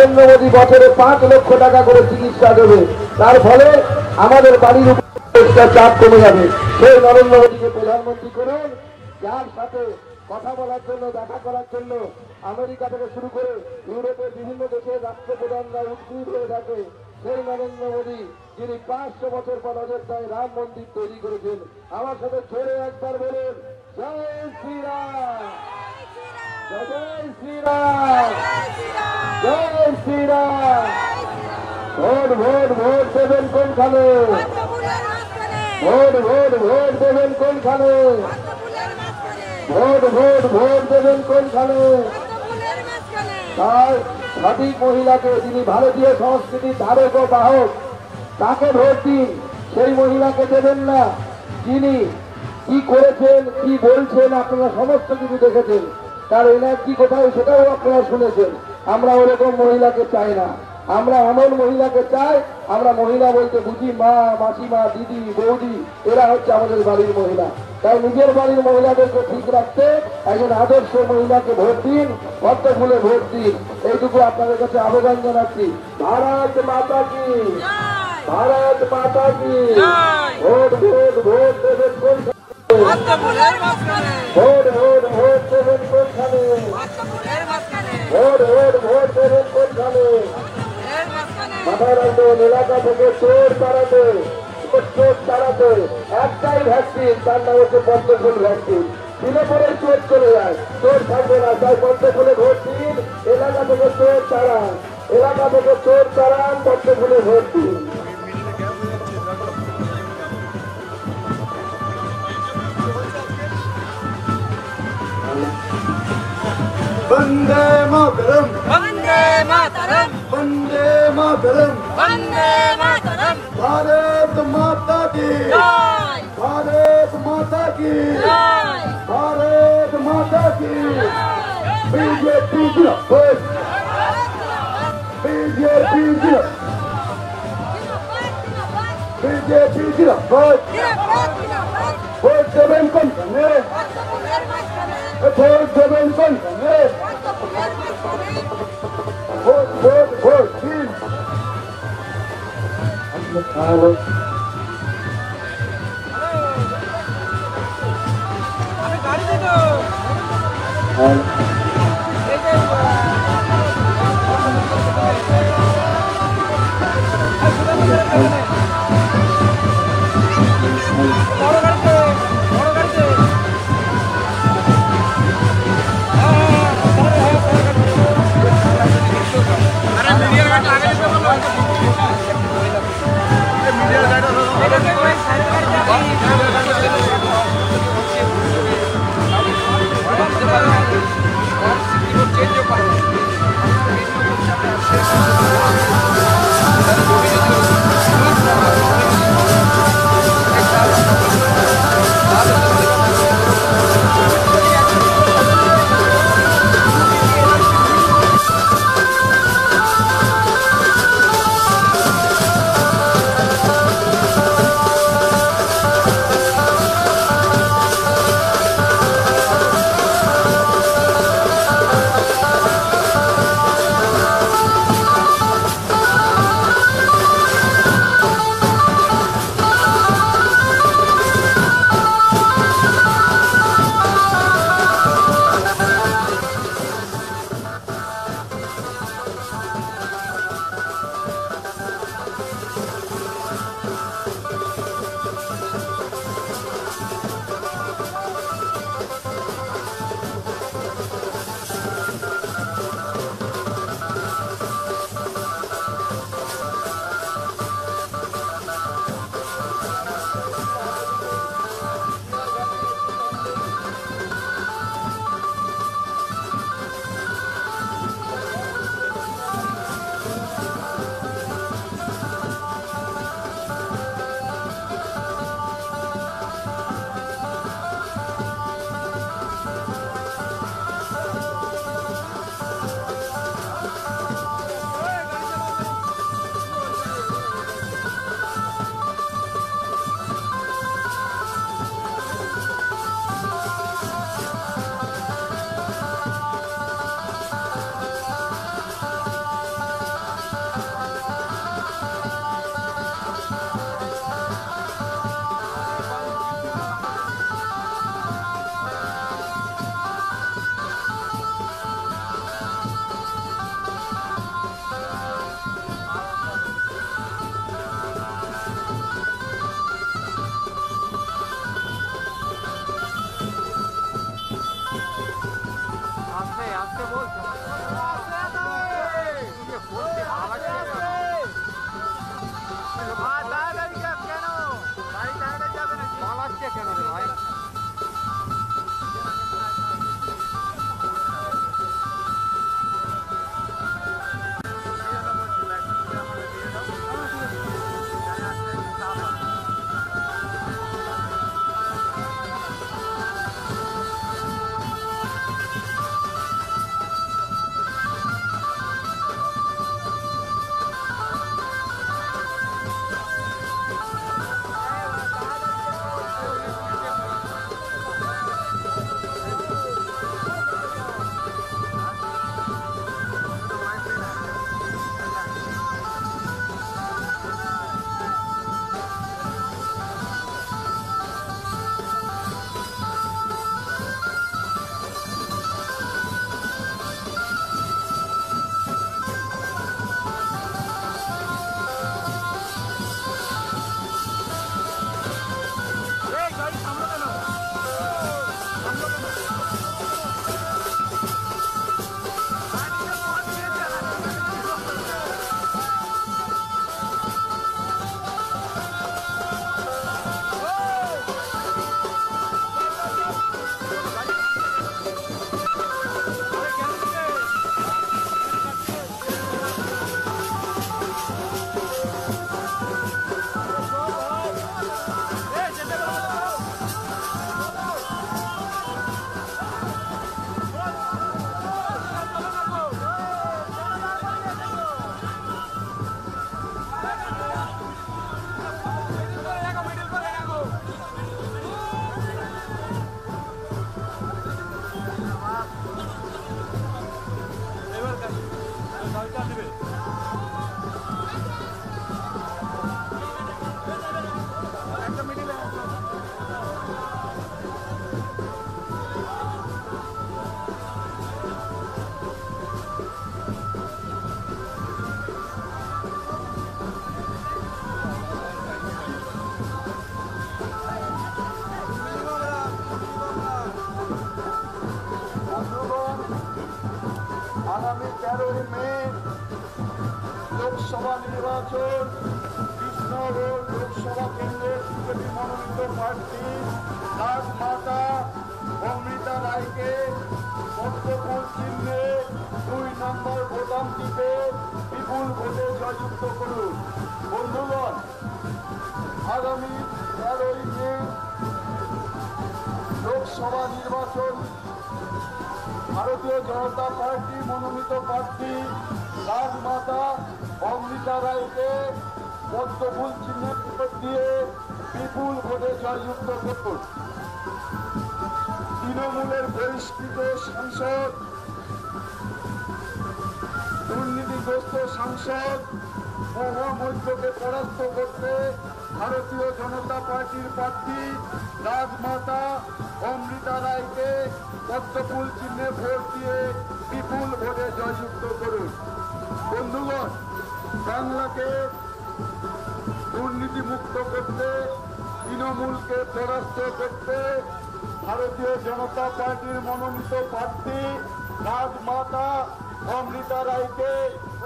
নরেন্দ্র মোদী বছরে 5 লক্ষ টাকা করে চিকিৎসা দেবে, তার ফলে আমাদের বাড়ির উপর চাপ কমে যাবে। সেই নরেন্দ্র মোদীকে প্রধানমন্ত্রী করুন, যার সাথে কথা বলার জন্য, দেখা করার জন্য আমেরিকা থেকে শুরু করে ইউরোপের বিভিন্ন দেশের রাষ্ট্রপ্রধানরা উদ্গ্রীব হয়ে থাকে। সেই নরেন্দ্র মোদী যিনি 500 বছর পর অযোধ্যায় রাম মন্দির তৈরি করেছেন। আমার সাথে ছেড়ে একবার বলুন, জয় শ্রীরাম, জয় শ্রীরাম, জয় শ্রীরাম। ভোট ভোট ভোট দেবেন কোনখানে? ভোট ভোট ভোট দেবেন কোনখানে? ভোট ভোট ভোট দেবেন কোনখানে? তাই সঠিক মহিলাকে, যিনি ভারতীয় সংস্কৃতির ধারক ও বাহক, তাকে ভোট দিন। সেই মহিলাকে দেবেন না যিনি কি করেছেন, কি বলছেন, আপনারা সমস্ত কিছু দেখেছেন। তার এনার্জি কোথায় সেটাও আপনারা শুনেছেন। আমরা ওরকম মহিলাকে চাই না, আমরা এমন মহিলাকে চাই, আমরা মহিলা বলতে বুঝি মা, মাসিমা, দিদি, বৌদি, এরা হচ্ছে আমাদের বাড়ির মহিলা। তাই নিজের বাড়ির মহিলাদেরকে ঠিক রাখতে একজন আদর্শ মহিলাকে ভোট দিন, পদ্ম ফুলে ভোট দিন। এইটুকু আপনাদের কাছে আবেদন জানাচ্ছি। ভারত মাতা কি, ভারত মাতা কি। ভোট ভোট ভোট দেবেন কোনখানে? ভোট ভোট ভোট দেবেন কোনখানে? ভোট ভোট ভোট দেবেন কোনখানে? মাথায় রাখবেন, এলাকা থেকে চোর তাড়াতে, চোর তাড়াতে একটাই ভ্যাকসিন, তার নাম হচ্ছে পদ্মফুল ভ্যাকসিন। দিলে পরে চোর চলে যায়, চোর থাকবে না। তাই পদ্মফুলে ভোট দিন, এলাকা থেকে চোর তাড়ান, এলাকা থেকে চোর তাড়ান, পদ্মফুলে ভোট দিন। वंदे मातरम, वंदे मातरम, वंदे मातरम, वंदे मातरम। भारत माता की जय, भारत माता की जय, भारत माता की। बीजेपी जिंदाबाद, बीजेपी जिंदाबाद, बीजेपी जिंदाबाद। ভোট দেবেন কোনখানে? ভোট দেবেন কোনখানে? ভোট ভোট ভোট দিন। মিডিয়া কেন রে ভাই? আগামী 13 মে লোকসভা নির্বাচন কৃষ্ণনগর লোকসভা কেন্দ্রের বিজেপি মনোনীত প্রার্থী রাজমাতা অমৃতা রায়কে পদ্মফুল চিহ্নে 2 নম্বর বোতামটিতে বিপুল ভোটে জয়যুক্ত করুন। বন্ধুগণ, আগামী 13 মে লোকসভা নির্বাচন ভারতীয় জনতা পার্টি মনোনীত প্রার্থী রাজমাতা অমৃতা রায়কে পদ্মফুল চিহ্নে ভোট দিয়ে বিপুল ভোটে জয়যুক্ত করুন। তৃণমূলের বহিষ্কৃত সাংসদ, দুর্নীতিগ্রস্ত সাংসদ মহামৈত্রকে পরাস্ত করতে ভারতীয় জনতা পার্টির প্রার্থী রাজমাতা অমৃতা রায়কে পদ্মফুল চিহ্নে ভোট দিয়ে বিপুল ভোটে জয়যুক্ত করুন। বন্ধুগণ, বাংলাকে দুর্নীতিমুক্ত করতে, তৃণমূলকে পরাস্ত করতে ভারতীয় জনতা পার্টির মনোনীত প্রার্থী রাজমাতা অমৃতা রায়কে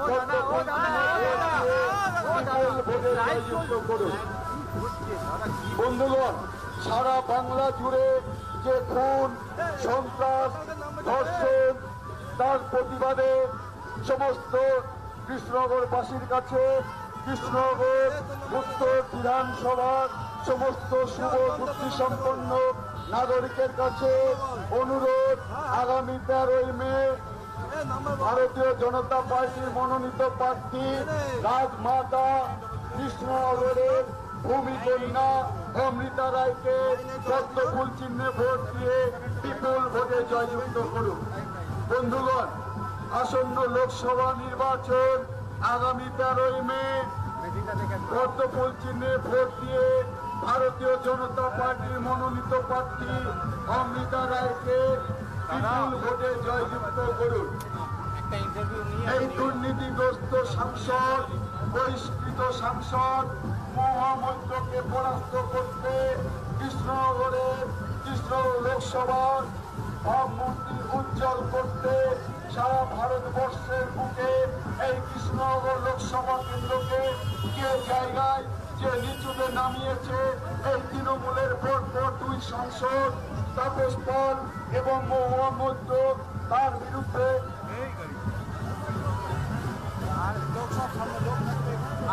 পদ্মফুল চিহ্নে ভোট দিয়ে বিপুল ভোটে জয়যুক্ত করুন। বন্ধুগণ, সারা বাংলা জুড়ে যে খুন, সন্ত্রাস, ধর্ষণ, তার প্রতিবাদে সমস্ত কৃষ্ণনগরবাসীর কাছে কৃষ্ণনগর উত্তর বিধানসভার সমস্ত শুভ বুদ্ধি সম্পন্ন নাগরিকের কাছে অনুরোধ, আগামী 13 মে ভারতীয় জনতা পার্টির মনোনীত প্রার্থী রাজমাতা কৃষ্ণনগরের ভূমিকন্যা অমৃতা রায়কে পদ্মফুল চিহ্নে ভোট দিয়ে বিপুল ভোটে জয়যুক্ত করুন। বন্ধুগণ, আসন্ন লোকসভা নির্বাচন আগামী 13 মে পদ্মফুল চিহ্নে ভোট দিয়ে ভারতীয় জনতা পার্টির মনোনীত প্রার্থী অমৃতা রায়কে বিপুল ভোটে জয়যুক্ত করুন। এই দুর্নীতিগ্রস্ত সাংসদ, বহিষ্কৃত সাংসদ মহামৈত্রকে পরাস্ত করতে কৃষ্ণনগরের কৃষ্ণনগর লোকসভার ভাবমূর্তির উজ্জ্বল করতে সারা ভারতবর্ষের বুকে এই কৃষ্ণনগর লোকসভা কেন্দ্রকে যে জায়গায় যে নিচুতে নামিয়েছে এই তৃণমূলের পরপর 2 সাংসদ তাপস পাল এবং মহুয়া মৈত্র, তার বিরুদ্ধে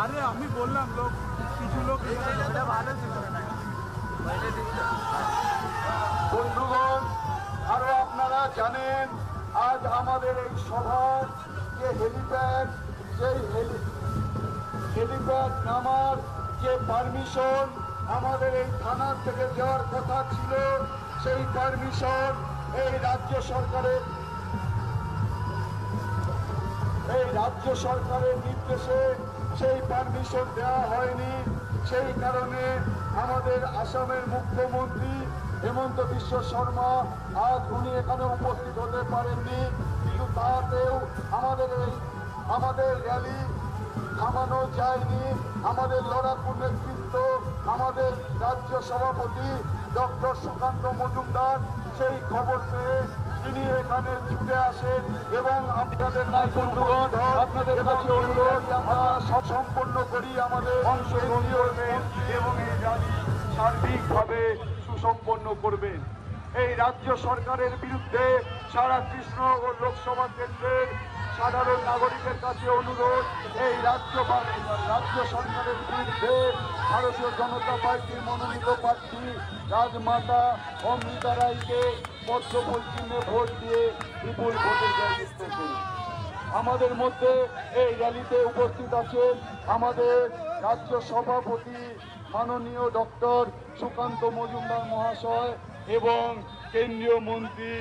আরে আমি বললাম লোক কিছু লোক ভালো ছিল বন্ধুগণ, আরো আপনারা জানেন আজ আমাদের এই সভার যে হেলিপ্যাড, সেই হেলিপ্যাড নামার যে পারমিশন আমাদের এই থানার থেকে যাওয়ার কথা ছিল, সেই পারমিশন এই রাজ্য সরকারের নির্দেশে সেই পারমিশন দেওয়া হয়নি। সেই কারণে আমাদের আসামের মুখ্যমন্ত্রী হেমন্ত বিশ্ব শর্মা আজ উনি এখানে উপস্থিত হতে পারেননি, কিন্তু তাতেও আমাদের র্যালি থামানো যায়নি। আমাদের লড়াকু নেতৃত্ব, আমাদের রাজ্য সভাপতি ডক্টর সুকান্ত মজুমদার সেই খবর পেয়ে তিনি এখানে ছুটে আসেন এবং আপনাদের বন্ধুগণ, আপনাদের কাছে অনুরোধ আমরা সম্পন্ন করি আমাদের অংশগ্রহণ এবং এই র্যালি সার্বিকভাবে সুসম্পন্ন করবেন। এই রাজ্য সরকারের বিরুদ্ধে সারা কৃষ্ণনগর লোকসভা কেন্দ্রের সাধারণ নাগরিকের কাছে অনুরোধ, এই রাজ্য সরকারের বিরুদ্ধে ভারতীয় জনতা পার্টির মনোনীত প্রার্থী রাজমাতা অমৃতা রায়কে পদ্মফুল চিহ্নে ভোট দিয়ে বিপুল ভোটে জয়যুক্ত করুন। আমাদের মধ্যে এই র্যালিতে উপস্থিত আছেন আমাদের রাজ্য সভাপতি মাননীয় ডক্টর সুকান্ত মজুমদার মহাশয় এবং কেন্দ্রীয় মন্ত্রী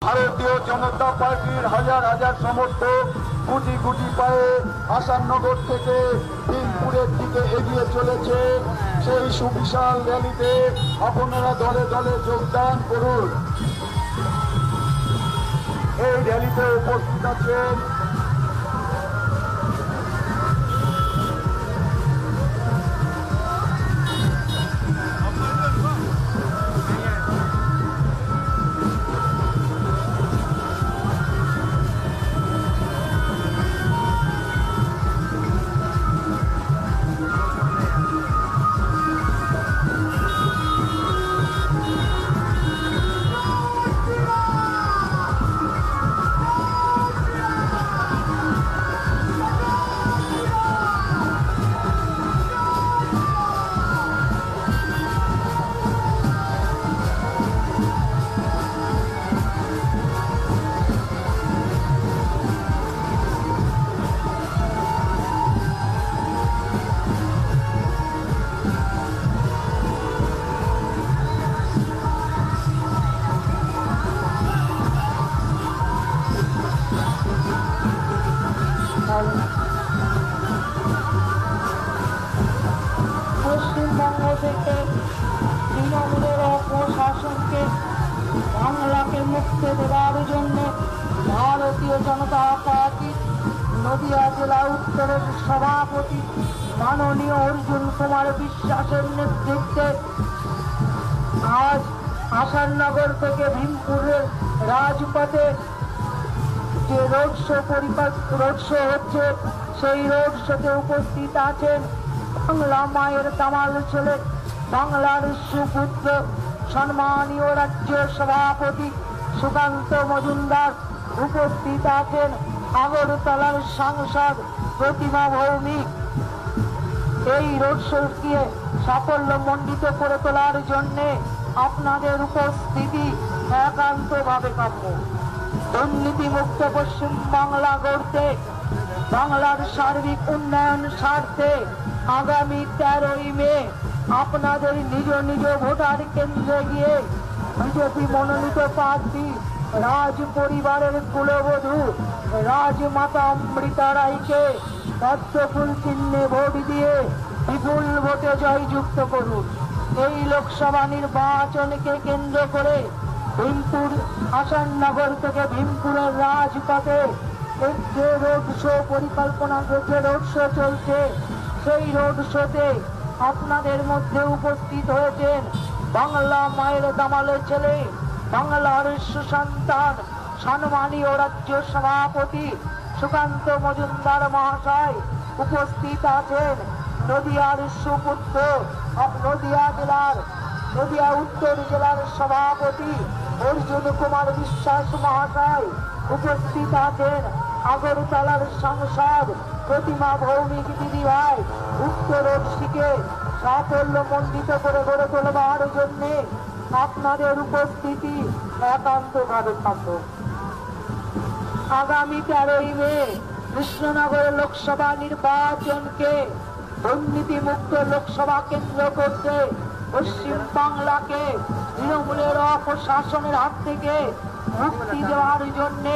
ভারতীয় জনতা পার্টির হাজার হাজার সমর্থক গুটি গুটি পায়ে আসাননগর থেকে ভীমপুরের দিকে এগিয়ে চলেছে। সেই সুবিশাল র্যালিতে আপনারা দলে দলে যোগদান করুন। এই র্যালিতে উপস্থিত আছেন পশ্চিমবঙ্গ থেকে তৃণমূলের অপশাসনকে বাংলাকে মুক্তি দেওয়ার জন্য ভারতীয় জনতা পার্টি নদিয়া জেলা উত্তরের সভাপতি মাননীয় অর্জুন কুমার বিশ্বাসের নেতৃত্বে আজ আসাননগর থেকে ভীমপুরের রাজপথে যে রোড শো হচ্ছে, সেই রোড শোতে উপস্থিত আছেন বাংলা মায়ের দামাল ছেলে, বাংলার সুপুত্র, সম্মানীয় রাজ্য সভাপতি সুকান্ত মজুমদার। উপস্থিত আছেন আগরতলার সাংসদ প্রতিমা ভৌমিক। এই রোড শোকে সাফল্য মণ্ডিত করে তোলার জন্য আপনাদের উপস্থিতি একান্তভাবে কাম্য। দুর্নীতিমুক্ত পশ্চিম বাংলা গড়তে, বাংলার সার্বিক উন্নয়ন স্বার্থে আগামী 13ই মে আপনাদের নিজ নিজ ভোটার কেন্দ্রে গিয়ে বিজেপি মনোনীত প্রার্থী রাজ পরিবারের কুলবধূ রাজমাতা অমৃতা রায়কে পদ্মফুল চিহ্নে ভোট দিয়ে বিপুল ভোটে জয়যুক্ত করুন। এই লোকসভা নির্বাচনকে কেন্দ্র করে ভীমপুর আসাননগর থেকে ভীমপুরের রাজপথে যে রোড শো পরিকল্পনা, যে রোড শো চলছে, সেই রোড শোতে আপনাদের মধ্যে উপস্থিত হয়েছেন বাংলা মায়ের দামালের ছেলে, বাংলার সুসন্তান, সম্মানীয় রাজ্য সভাপতি সুকান্ত মজুমদার মহাশয়। উপস্থিত আছেন নদিয়ার সুপুত্র, নদিয়া উত্তর জেলার সভাপতি অর্জুন কুমার বিশ্বাস মহাশয়। উপস্থিত আছেন আগরতলার সাংসদ প্রতিমা ভৌমিক দিদি ভাই। উক্ত রোডটিকে সাফল্য মণ্ডিত করে গড়ে তোলবার জন্য আপনাদের উপস্থিতি একান্তভাবে কাম্য। আগামী 13ই মে কৃষ্ণনগর লোকসভা নির্বাচনকে দুর্নীতিমুক্ত লোকসভা কেন্দ্র করতে পশ্চিম বাংলাকে তৃণমূলের অপশাসনের হাত থেকে মুক্তি দেওয়ার জন্য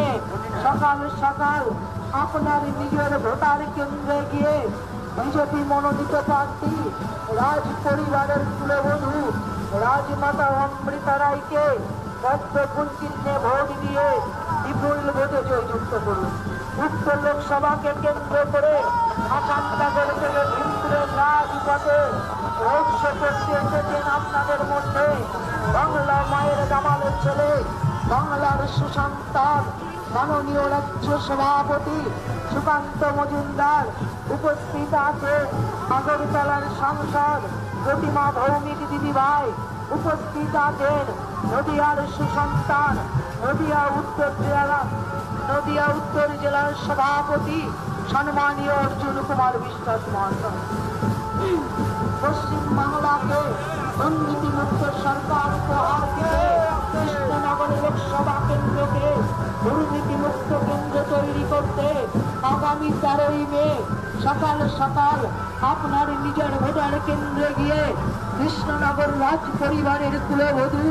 সকাল সকাল আপনার নিজের ভোটার কেন্দ্রে গিয়ে বিজেপি মনোনীত প্রার্থী রাজ পরিবারের কুলবধূ রাজমাতা অমৃতা রায়কে পদ্মফুল চিহ্নে ভোট দিয়ে বিপুল ভোটে জয়যুক্ত করুন। উক্ত লোকসভাকে কেন্দ্র করে আসাননগর থেকে ভীমপুরের রাজপথে রোড শো করতে এসেছেন আপনাদের মধ্যে বাংলা মায়ের দামালের ছেলে, বাংলার সুসন্তান, মাননীয় রাজ্য সভাপতি সুকান্ত মজুমদার। উপস্থিত আছেন আগরতলার সাংসদ প্রতিমা ভৌমিক দিদি ভাই। উপস্থিত আছেন নদিয়ার সুসন্তান, নদিয়া উত্তর জেলার সভাপতি সম্মানীয় অর্জুন কুমার বিশ্বাস মহাশয়। পশ্চিম বাংলাকে দুর্নীতিমুক্ত সরকার উপহার দিতে কৃষ্ণনগর লোকসভা কেন্দ্রকে দুর্নীতিমুক্ত কেন্দ্র তৈরি করতে আগামী 13ই মে সকাল সকাল আপনার নিজের ভোটার কেন্দ্রে গিয়ে কৃষ্ণনগর রাজ পরিবারের কুলবধূ,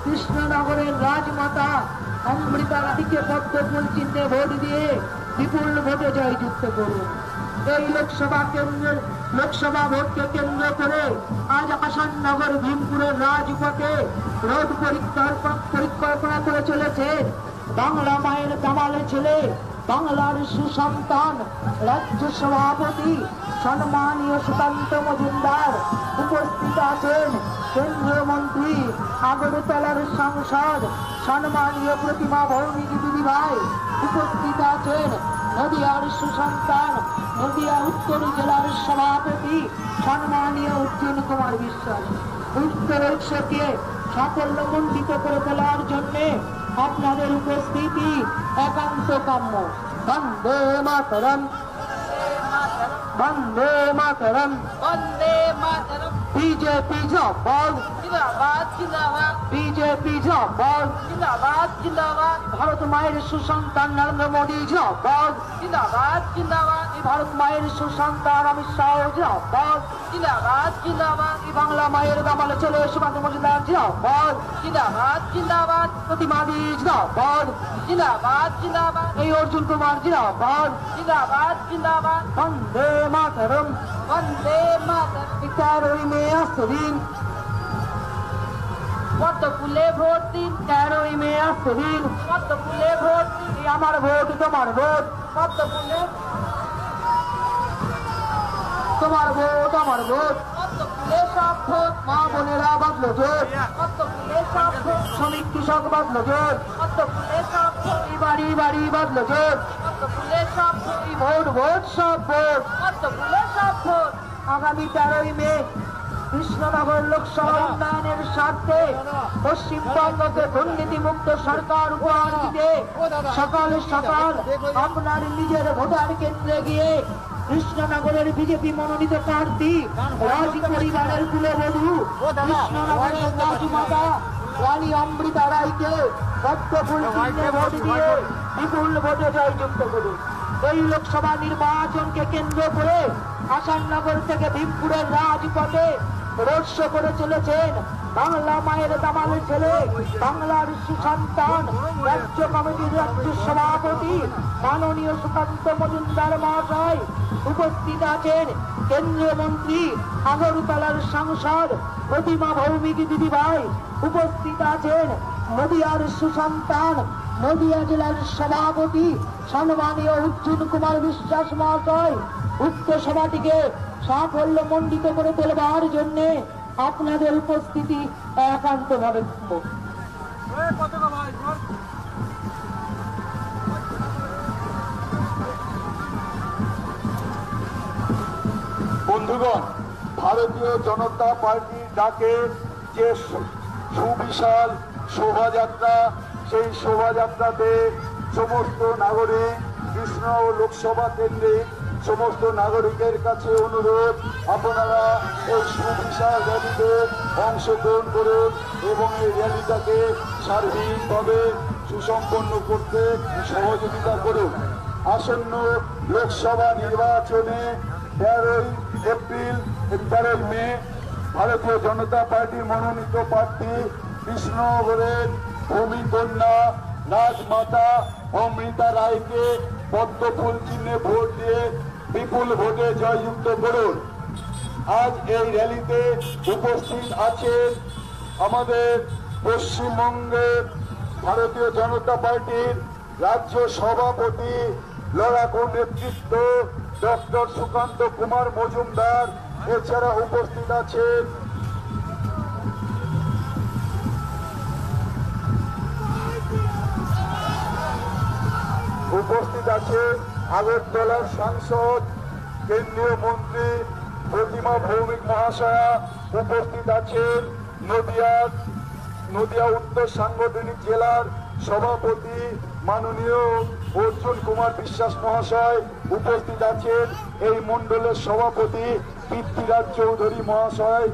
কৃষ্ণনগরের রাজমাতা অমৃতা রানীকে পদ্মফুল চিহ্নে ভোট দিয়ে বিপুল ভোটে জয়যুক্ত করুন। এই লোকসভা ভোটকে কেন্দ্র করে আজ আসাননগর ভীমপুরের রাজপথে রোড পরিকল্পনা করে চলেছে বাংলা মায়ের দামালে ছেলে, বাংলার সুসন্তান, রাজ্য সভাপতি সম্মানীয় সুকান্ত মজুমদার। উপস্থিত আছেন কেন্দ্রীয় মন্ত্রী, আগরতলার সাংসদ সম্মানীয় প্রতিমা ভৌমিক দিদি ভাই। উপস্থিত আছেন নদিয়ার সুসন্তান, নদিয়া উত্তর জেলার সভাপতি সম্মানীয় অর্জুন কুমার বিশ্বাস। উত্তর উৎসবকে সাফল্যমণ্ডিত করে তোলার জন্য আপনাদের উপস্থিতি একান্ত কাম্য। বন্দে মাতরম, বন্দে মাতরম, বন্দে মাতরম, বিজেপি জিন্দাবাদ, জিন্দাবাদ জিন্দাবাদ, বিজেপি জিন্দাবাদ, জিন্দাবাদ জিন্দাবাদ, ভারত মায়ের সুসন্তান নরেন্দ্র মোদী জিন্দাবাদ, জিন্দাবাদ জিন্দাবাদ, ভারত মায়ের সুসন্তান অমিত শাহ জিন্দাবাদ, জিন্দাবাদ জিন্দাবাদ, বাংলা মায়ের দামালে ছেলে সুকান্ত মজুমদার জিন্দাবাদ, জিন্দাবাদ জিন্দাবাদ, প্রতিমাদি জিন্দাবাদ, জিন্দাবাদ জিন্দাবাদ, এই অর্জুন কুমার জিন্দাবাদ। জিন্দাবাদ জিন্দাবাদ, বন্দে মাতরম। বন্দে মাতরম। 13ই মে আসছে দিন, পদ্ম ফুলে ভোট দিন, 13ই মে আসছে দিন, পদ্ম ফুলে ভোট দিন, এই আমার ভোট তোমার ভোট, পদ্ম ফুলে, তোমার ভোট আমার ভোট, পদ্ম ফুলে সব ভোট, মা বোনেরা বাঁধলো জোট, পদ্ম ফুলে সব ভোট, শ্রমিক কৃষক বাঁধলো জোট, পদ্ম ফুলে সব ভোট, এই বাড়ি বাড়ি বাঁধলো জোট, পদ্ম ফুলে সব ভোট, এই ভোট ভোট সব ভোট। পদ্ম ফুলে সব ভোট, আগামী 13ই মে কৃষ্ণনগর লোকসভা উন্নয়নের স্বার্থে পশ্চিমবঙ্গকে দুর্নীতিমুক্ত সরকার উপহার দিতে সকাল সকাল আপনার নিজের ভোটার কেন্দ্রে গিয়ে কৃষ্ণনগরের বিজেপি মনোনীত প্রার্থী রাজ পরিবারের কুলবধূ কৃষ্ণনগরের রাজমাতা রানী অমৃতা রায়কে পদ্মফুল চিহ্নে ভোট দিয়ে বিপুল ভোটে জয়যুক্ত করুন। এই লোকসভা নির্বাচনকে কেন্দ্র করে আসাননগর থেকে ভীমপুরের রাজপথে রোড শো করে চলেছেন বাংলা মায়ের দামালে ছেলে, বাংলার সুসন্তান, রাজ্য কমিটির রাজ্য সভাপতি মাননীয় সুকান্ত মজুমদার মহাশয়। উপস্থিত আছেন কেন্দ্রীয় মন্ত্রী, আগরতলার সাংসদ প্রতিমা ভৌমিক দিদি ভাই। উপস্থিত আছেন নদিয়ার সুসন্তান, নদিয়া জেলার সভাপতি সম্মানীয় অর্জুন কুমার বিশ্বাস মহাশয়। উক্ত সভাটিকে সাফল্যমণ্ডিত করে তোলবার জন্য আপনাদের উপস্থিতি একান্তভাবে পতাকা ভাই ধর। বন্ধুগণ, ভারতীয় জনতা পার্টির ডাকে যে সুবিশাল শোভাযাত্রা, সেই শোভাযাত্রাতে সমস্ত নাগরিক, কৃষ্ণনগর লোকসভা কেন্দ্রে সমস্ত নাগরিকের কাছে অনুরোধ, আপনারা এই সুবিশাল র্যালিতে অংশগ্রহণ করুন এবং এই র্যালিটাকে সার্বিকভাবে সুসম্পন্ন করতে সহযোগিতা করুন। আসন্ন লোকসভা নির্বাচনে 13ই এপ্রিল 13ই মে ভারতীয় জনতা পার্টির মনোনীত প্রার্থী কৃষ্ণনগরের ভূমিকন্যা রাজমাতা অমৃতা রায়কে পদ্মফুল চিহ্নে ভোট দিয়ে বিপুল ভোটে জয়যুক্ত করুন। আজ এই র্যালিতে উপস্থিত আছেন আমাদের পশ্চিমবঙ্গের ভারতীয় জনতা পার্টির রাজ্য সভাপতি, লড়াকু নেতৃত্ব ডক্টর সুকান্ত কুমার মজুমদার। এছাড়া উপস্থিত আছেন আগরতলার সাংসদ কেন্দ্রীয় মন্ত্রী প্রতিমা ভৌমিক মহাশয়া। উপস্থিত আছেন নদিয়া উত্তর সাংগঠনিক জেলার সভাপতি মাননীয় অর্জুন কুমার বিশ্বাস মহাশয়। উপস্থিত আছেন এই মণ্ডলের সভাপতি পৃথ্বীরাজ চৌধুরী মহাশয়।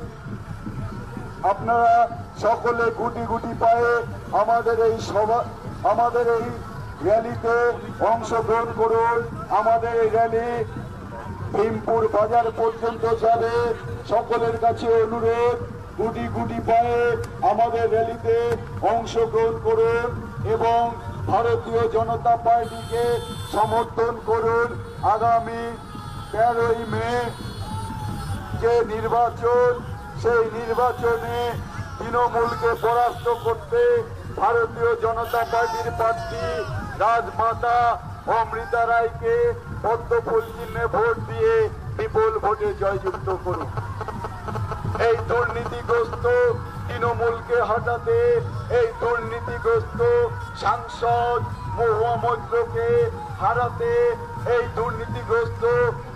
আপনারা সকলে গুটি গুটি পায়ে আমাদের এই র্যালিতে অংশগ্রহণ করুন। আমাদের এই র্যালি ভীমপুর বাজার পর্যন্ত যাবে। সকলের কাছে অনুরোধ, গুটি গুটি পায়ে আমাদের র্যালিতে অংশগ্রহণ করুন এবং ভারতীয় জনতা পার্টিকে সমর্থন করুন। আগামী 13ই মে যে নির্বাচন, সেই নির্বাচনে তৃণমূলকে পরাস্ত করতে ভারতীয় জনতা পার্টির প্রার্থী রাজমাতা অমৃতা রায়কে পদ্মফুল চিহ্নে ভোট দিয়ে বিপুল ভোটে জয়যুক্ত করুন। এই দুর্নীতিগ্রস্ত তৃণমূলকে হটাতে, এই দুর্নীতিগ্রস্ত সাংসদ মহুয়ামৈত্রকে হারাতে, এই দুর্নীতিগ্রস্ত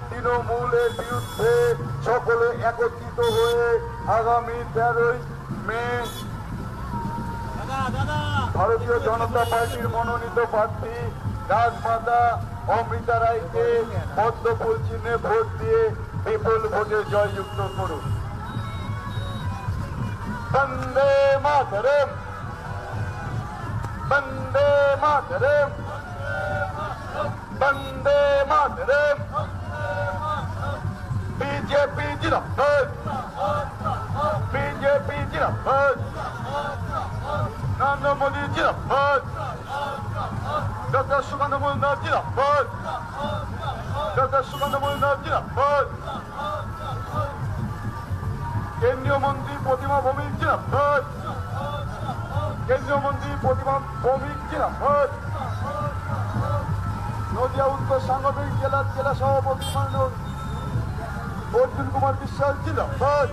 তৃণমূলের বিরুদ্ধে সকলে একত্রিত হয়ে আগামী 13ই মে ভারতীয় জনতা পার্টির মনোনীত প্রার্থী রাজমাতা অমৃতা রায়কে পদ্মফুল চিহ্নে ভোট দিয়ে বিপুল ভোটে জয়যুক্ত করুন। বন্দে মাতরম, বন্দে মাতরম, বন্দে মাতরম। বিজেপি জিন্দাবাদ, বিজেপি জিন্দাবাদ, নরেন্দ্র মোদী জিন্দাবাদ, ডক্টর সুকান্ত মজুমদার জিন্দাবাদ, ডক্টর সুকান্ত মজুমদার জিন্দাবাদ, কেন্দ্রীয় মন্ত্রী প্রতিমা ভৌমিক জিন্দাবাদ, কেন্দ্রীয় মন্ত্রী প্রতিমা ভৌমিক জিন্দাবাদ, নদিয়া উত্তর সাংগঠনিক জেলার জেলা সভাপতি মাননীয় অর্জুন কুমার বিশ্বাস জিন্দাবাদ।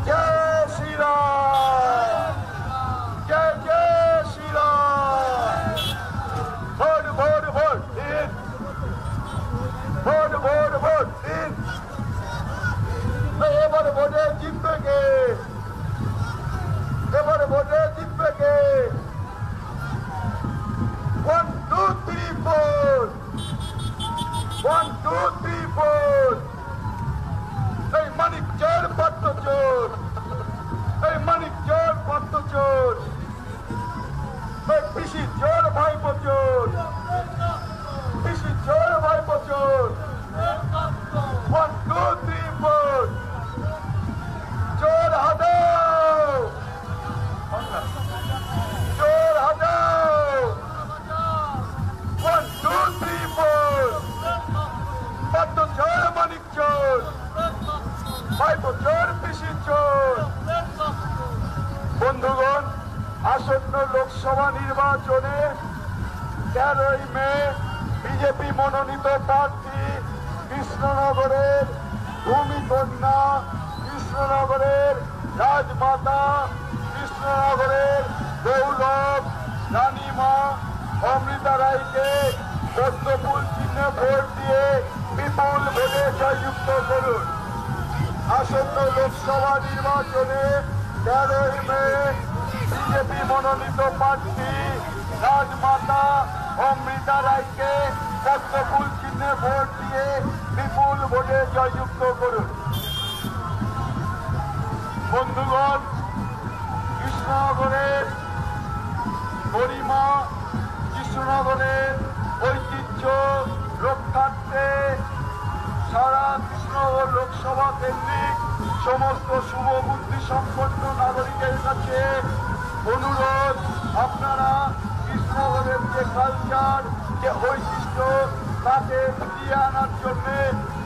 জয় শ্রীরাম, জয় জয় শ্রীরাম। ভোট ভোট ভোট দিন, ভোট ভোট ভোট দিন। এবার ভোটে জিতবে কে? এবার ভোটে জিতবে কে? 1 2 3 4, 1 2 3 4। এই মানিক চোর পাত্র চোর, এই মানিক চোর পাত্র চোর, এই পিসি চোর ভাইপো চোর, পিসি চোর ভাইপো চোর। 1 2 3 4। চোর হাটাও, চোর হাটাও। 1 2 3 4। পাত্র চোর, মানিক চোর, ভাইপো চোর, পিসি চোর। বন্ধুগণ, আসন্ন লোকসভা নির্বাচনে 13ই মে বিজেপি মনোনীত প্রার্থী কৃষ্ণনগরের ভূমিকন্যা, কৃষ্ণনগরের রাজমাতা, কৃষ্ণনগরের গৌরব রানীমা অমৃতা রায়কে পদ্মফুল চিহ্নে ভোট দিয়ে বিপুল ভোটে জয়যুক্ত করুন। আসন্ন লোকসভা নির্বাচনে 13ই মে বিজেপি মনোনীত প্রার্থী রাজমাতা অমৃতা রায়কে পদ্মফুল চিহ্নে ভোট দিয়ে বিপুল ভোটে জয়যুক্ত করুন। বন্ধুগণ, কৃষ্ণনগরের গরিমা, কৃষ্ণনগরের ঐতিহ্য রক্ষার্থে সারা কৃষ্ণনগর লোকসভা কেন্দ্রিক সমস্ত শুভবুদ্ধি সম্পন্ন নাগরিকের কাছে অনুরোধ, আপনারা কৃষ্ণনগরের যে কালচার, যে ঐতিহ্য, তাকে ফিরিয়ে আনার জন্য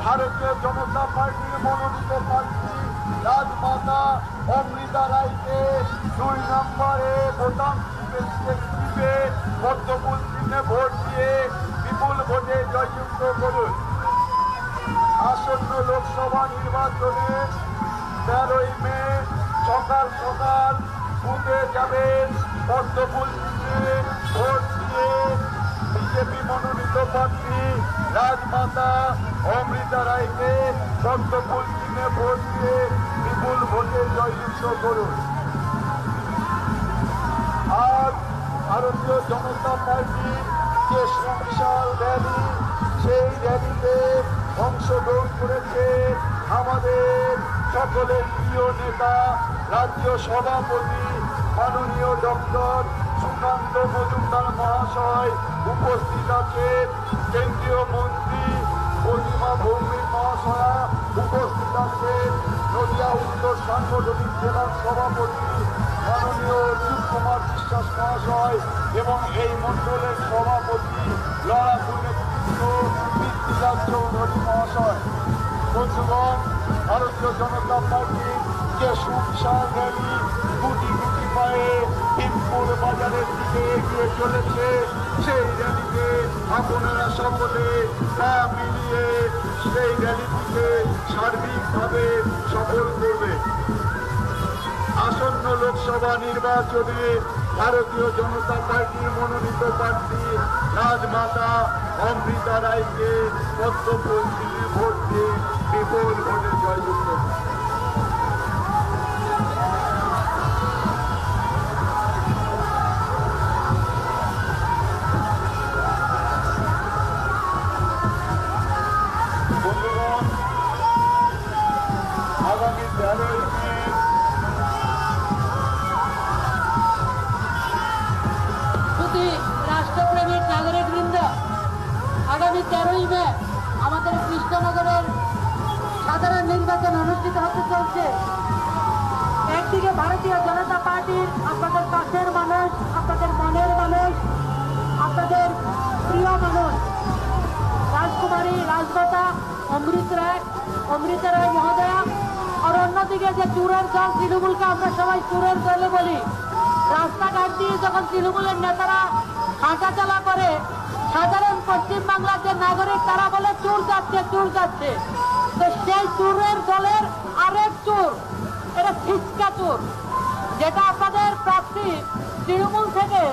ভারতীয় জনতা পার্টির মনোনীত প্রার্থী রাজমাতা অমৃতা রায়কে 2 নম্বরে বোতাম টিপে পদ্মফুল চিহ্নে ভোট দিয়ে বিপুল ভোটে জয়যুক্ত করুন। আসন্ন লোকসভা নির্বাচনে 13ই মে সকাল সকাল বুথে যাবেন, পদ্মফুল চিহ্নে ভোট দিয়ে বিজেপি মনোনীত প্রার্থী রাজমাতা অমৃতা রায়কে পদ্মফুল চিহ্নে ভোট দিয়ে বিপুল ভোটে জয়যুক্ত করুন। আজ ভারতীয় জনতা পার্টির যে বিশাল র্যালি, সেই র্যালিতে অংশগ্রহণ করেছে আমাদের সকলের প্রিয় নেতা, রাজ্য সভাপতি মাননীয় ডক্টর সুকান্ত মজুমদার মহাশয়। উপস্থিত আছেন কেন্দ্রীয় মন্ত্রী প্রতিমা ভৌমিক মহাশয়া, উপস্থিত আছেন নদিয়া উত্তর সাংগঠনিক জেলার সভাপতি মাননীয় অর্জুন কুমার বিশ্বাস মহাশয় এবং এই মণ্ডলের সভাপতি লড়াকু নেতৃত্ব পৃথ্বীরাজ চৌধুরী মহাশয়। বন্ধুগণ, ভারতীয় জনতা পার্টির যে সুবিশাল র্যালি গুটি গুটি পায়ে ভীমপুর বাজারের দিকে এগিয়ে চলেছে, সেই র্যালিতে আপনারা সকলে পা মিলিয়ে সেই র্যালিটিকে সার্বিকভাবে সফল করবে। আসন্ন লোকসভা নির্বাচনে ভারতীয় জনতা পার্টির মনোনীত প্রার্থী রাজমাতা অমৃতা রায়কে পদ্মফুলের ভোট দিয়ে বিপুল ভোটে জয়যুক্ত। বন্ধুগণ, আগামী 13ই মে রাষ্ট্রপ্রেমিক নাগরিক বৃন্দ, আগামী 13ই মে আমাদের কৃষ্ণনগরের সাধারণ নির্বাচন অনুষ্ঠিত হতে চলছে। একদিকে ভারতীয় জনতা পার্টির আপনাদের পাশের মানুষ, আপনাদের মনের মানুষ, আপনাদের প্রিয় মানুষ রাজকুমারী রাজমাতা অমৃতা রায় মহোদয়া, আর অন্যদিকে যে চুরের দল তৃণমূলকে আমরা সবাই চুরের দলে বলি, রাস্তাঘাট দিয়ে যখন তৃণমূলের নেতারা হাঁটাচলা করে সাধারণ পশ্চিমবাংলার যে নাগরিক তারা বলে চুর যাচ্ছে চুর যাচ্ছে। তো সেই চুরের দলের আরেক চুর, এটা ছিচকা চুর, যেটা আপনাদের প্রার্থী তৃণমূল থেকে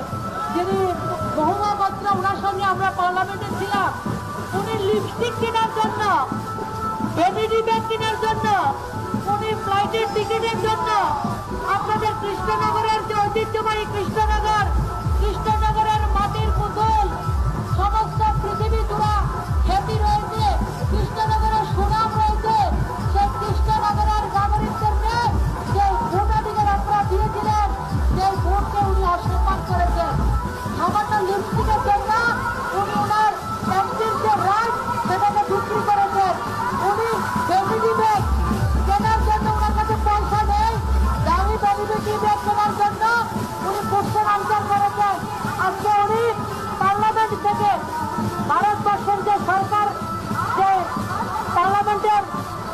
যিনি মহুমা বস্ত্র, ওনার সঙ্গে আমরা পার্লামেন্টে ছিলাম, উনি লিপস্টিক কেনার জন্য, ভ্যানিটি ব্যাগ কেনার জন্য, উনি ফ্লাইটের টিকিটের জন্য আপনাদের কৃষ্ণনগরের যে ঐতিহ্যবাহী কৃষ্ণনগরের মাটির পুতুল, সমস্ত পৃথিবী জুড়া খ্যাতি রয়েছে, কৃষ্ণনগরের সুনাম রয়েছে, সেই কৃষ্ণনগরের নাগরিকদেরকে যে ভোটাধিকার আপনারা দিয়েছিলেন সেই ভোটকে উনি অস্বীকার করেছেন। সামান্য লিপস্টিকের জন্য উনি ওনার ট্যাক্সির যে রাইট সেটাকে বিক্রি করেছেন। উনি ভ্যানিটি ব্যাগ কেনার জন্য ওনার কাছে পয়সা নেই, দামি ভ্যানিটি ব্যাগ কেনার জন্য উনি পুষ্পাঞ্চল করেছেন। আজকে উনি পার্লামেন্ট থেকে ভারতবর্ষের যে সরকার, যে পার্লামেন্টের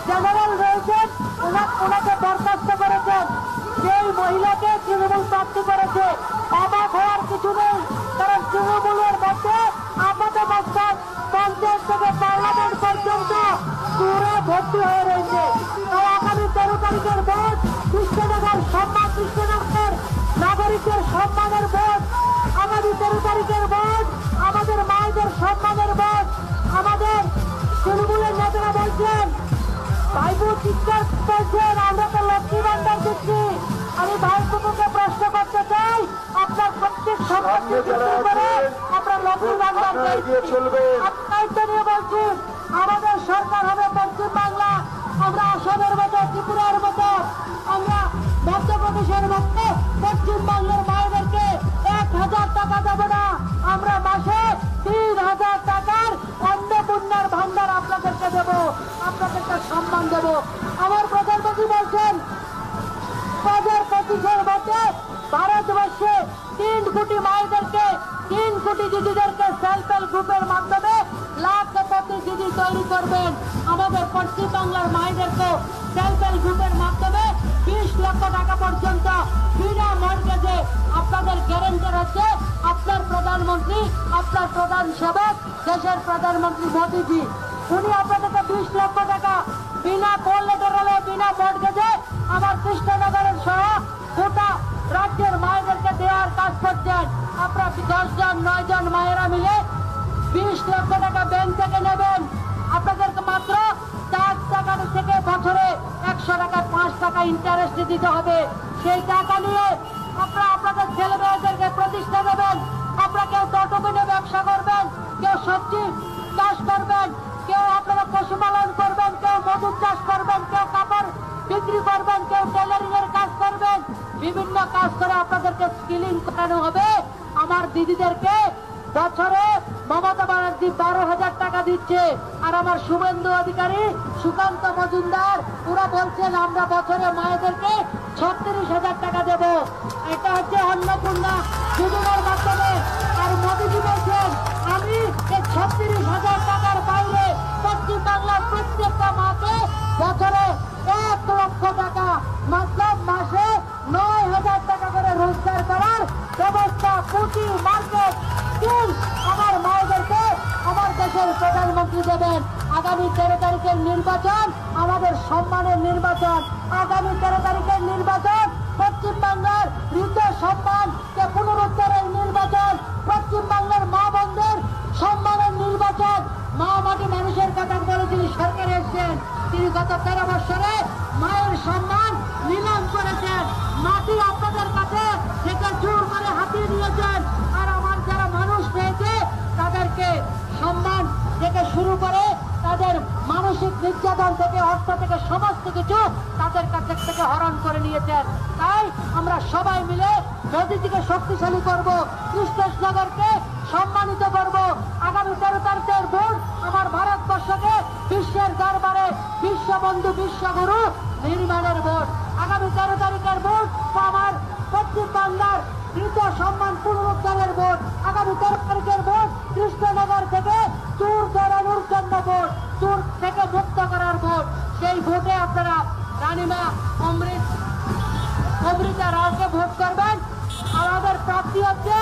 জেনারেল রয়েছেন, ওনাকে বরখাস্ত করেছেন। সেই মহিলাকে তৃণমূল প্রার্থী করেছে। অবাক হওয়ার কিছু নেই, কারণ তৃণমূলের মধ্যে আমাদের পঞ্চায়েত থেকে পার্লামেন্ট পর্যন্ত পুরো ভর্তি হয়ে রয়েছে। তাই আগামী 13 তারিখের ভোট কৃষ্ণনগর সম্মান, কৃষ্ণনগরের নাগরিকদের সম্মানের ভোট। আগামী 13 তারিখের ভোট আমাদের মায়েদের সম্মানের ভোট। আমাদের তৃণমূলের নেতারা বলছেন, ভাইপো চিৎকার করছেন, আমরা তো লক্ষ্মী ভান্ডার দিচ্ছি। আমি ভাইপোকে প্রশ্ন করতে চাই, আপনার প্রত্যেক সম্পত্তি বিক্রি করে আপনার লক্ষ্মী ভান্ডার দায়িত্ব নিয়ে বলছি, আমাদের সরকার হবে পশ্চিমবাংলা, আমরা আসামের মতো, ত্রিপুরার মতো, আমরা মধ্যপ্রদেশের মতো পশ্চিমবাংলার মায়েদেরকে 1000 টাকা দেবো না, আমরা মাসে 3000 টাকার অন্নপূর্ণার ভান্ডার আপনাদেরকে দেবো, আপনাদেরকে সম্মান দেবো। আমার প্রধানমন্ত্রী বলছেন 2025-এর মধ্যে ভারতবর্ষে 3 কোটি মায়েদেরকে, 3 কোটি দিদিদেরকে সেলফ হেল্প গ্রুপের মাধ্যমে লাখপতি দিদি তৈরি করবেন। আমাদের পশ্চিমবাংলার মায়েদেরকে সেলফ হেল্প গ্রুপের মাধ্যমে 20 লক্ষ টাকা পর্যন্ত বিনা মর্টগেজে আপনাদের গ্যারান্টার হচ্ছে আপনার প্রধানমন্ত্রী, আপনার প্রধান সেবক, দেশের প্রধানমন্ত্রী মোদীজি। উনি আপনাদেরকে 20 লক্ষ টাকা বিনা কোলেটারালে, বিনা মর্টগেজে আমার কৃষ্ণনগরের সহ গোটা রাজ্যের মায়েদেরকে দেওয়ার কাজ করছেন। আপনারা 10 জন 9 জন মায়েরা মিলে 20 লক্ষ টাকা ব্যাংক থেকে নেবেন। আপনাদেরকে মাত্র 4 টাকা থেকে বছরে 100 টাকা 5 টাকা ইন্টারেস্ট দিতে হবে। সেই টাকা নিয়ে আপনারা আপনাদের ছেলে মেয়েদেরকে প্রতিষ্ঠা দেবেন। আপনারা কেউ টোটো কিনে ব্যবসা করবেন, কেউ সবজি চাষ করবেন, কেউ আপনারা পশুপালন করবেন, কেউ মধু চাষ করবেন, কেউ কাপড় বিক্রি করবেন, কেউ টেলারিং এর কাজ করবেন। বিভিন্ন কাজ করে আপনাদেরকে স্কিলিং করানো হবে। আমার দিদিদেরকে বছরে মমতা ব্যানার্জি 12,000 টাকা দিচ্ছে, আর আমার শুভেন্দু অধিকারী, সুকান্ত মজুমদার ওরা বলছেন আমরা বছরে মায়েদেরকে 36,000 টাকা দেব। এটা হচ্ছে অন্নপূর্ণা যোজনার মাধ্যমে। আর মোদীজি বলছেন আমি এই 36,000 টাকার বাইরে পশ্চিমবাংলার প্রত্যেকটা মাকে বছরে 1 লক্ষ টাকা, মতলব মাসে 9,000 টাকা করে রোজগার করার ব্যবস্থা, পুঁজি, মার্কেট আমার মায়েদেরকে আমার দেশের প্রধানমন্ত্রী দেবেন। আগামী 13 তারিখের নির্বাচন আমাদের সম্মানের নির্বাচন। আগামী 13 তারিখের নির্বাচন পশ্চিমবাংলার হৃদয় সম্মানকে পুনরুদ্ধারের নির্বাচন, পশ্চিমবাংলার মা বোনদের সম্মানের নির্বাচন। মা মাটি মানুষের কথা বলে যিনি সরকারে এসেছেন, তিনি গত 13 বছরে মায়ের সম্মান নিলাম করেছেন। মাটি আপনাদের কাছে থেকে জোর করে হাতিয়ে নিয়েছেন। আর আমার যারা মানুষ পেয়েছে তাদেরকে সম্মান থেকে শুরু করে তাদের মানসিক নির্যাতন থেকে, অর্থ থেকে, সমস্ত কিছু তাদের কাছ থেকে হরণ করে নিয়েছেন। তাই আমরা সবাই মিলে মোদীজিকে শক্তিশালী করব, কৃষ্ণনগরকে সম্মানিত করব। আগামী 13 তারিখের ভোট আমার ভারতবর্ষকে বিশ্বের দরবারে বিশ্ববন্ধু, বিশ্বগুরু নির্মাণের ভোট। আগামী 13 তারিখের ভোট আমার পশ্চিমবাংলার কৃত সম্মান পুনরুদ্ধারের ভোট। আগামী 13 তারিখের ভোট কৃষ্ণনগর থেকে চোর ধরানোর জন্য ভোট, চোর থেকে মুক্ত করার ভোট। সেই ভোটে আপনারা রানীমা অমৃতা রাওকে ভোট করবেন। আমাদের প্রার্থী হচ্ছে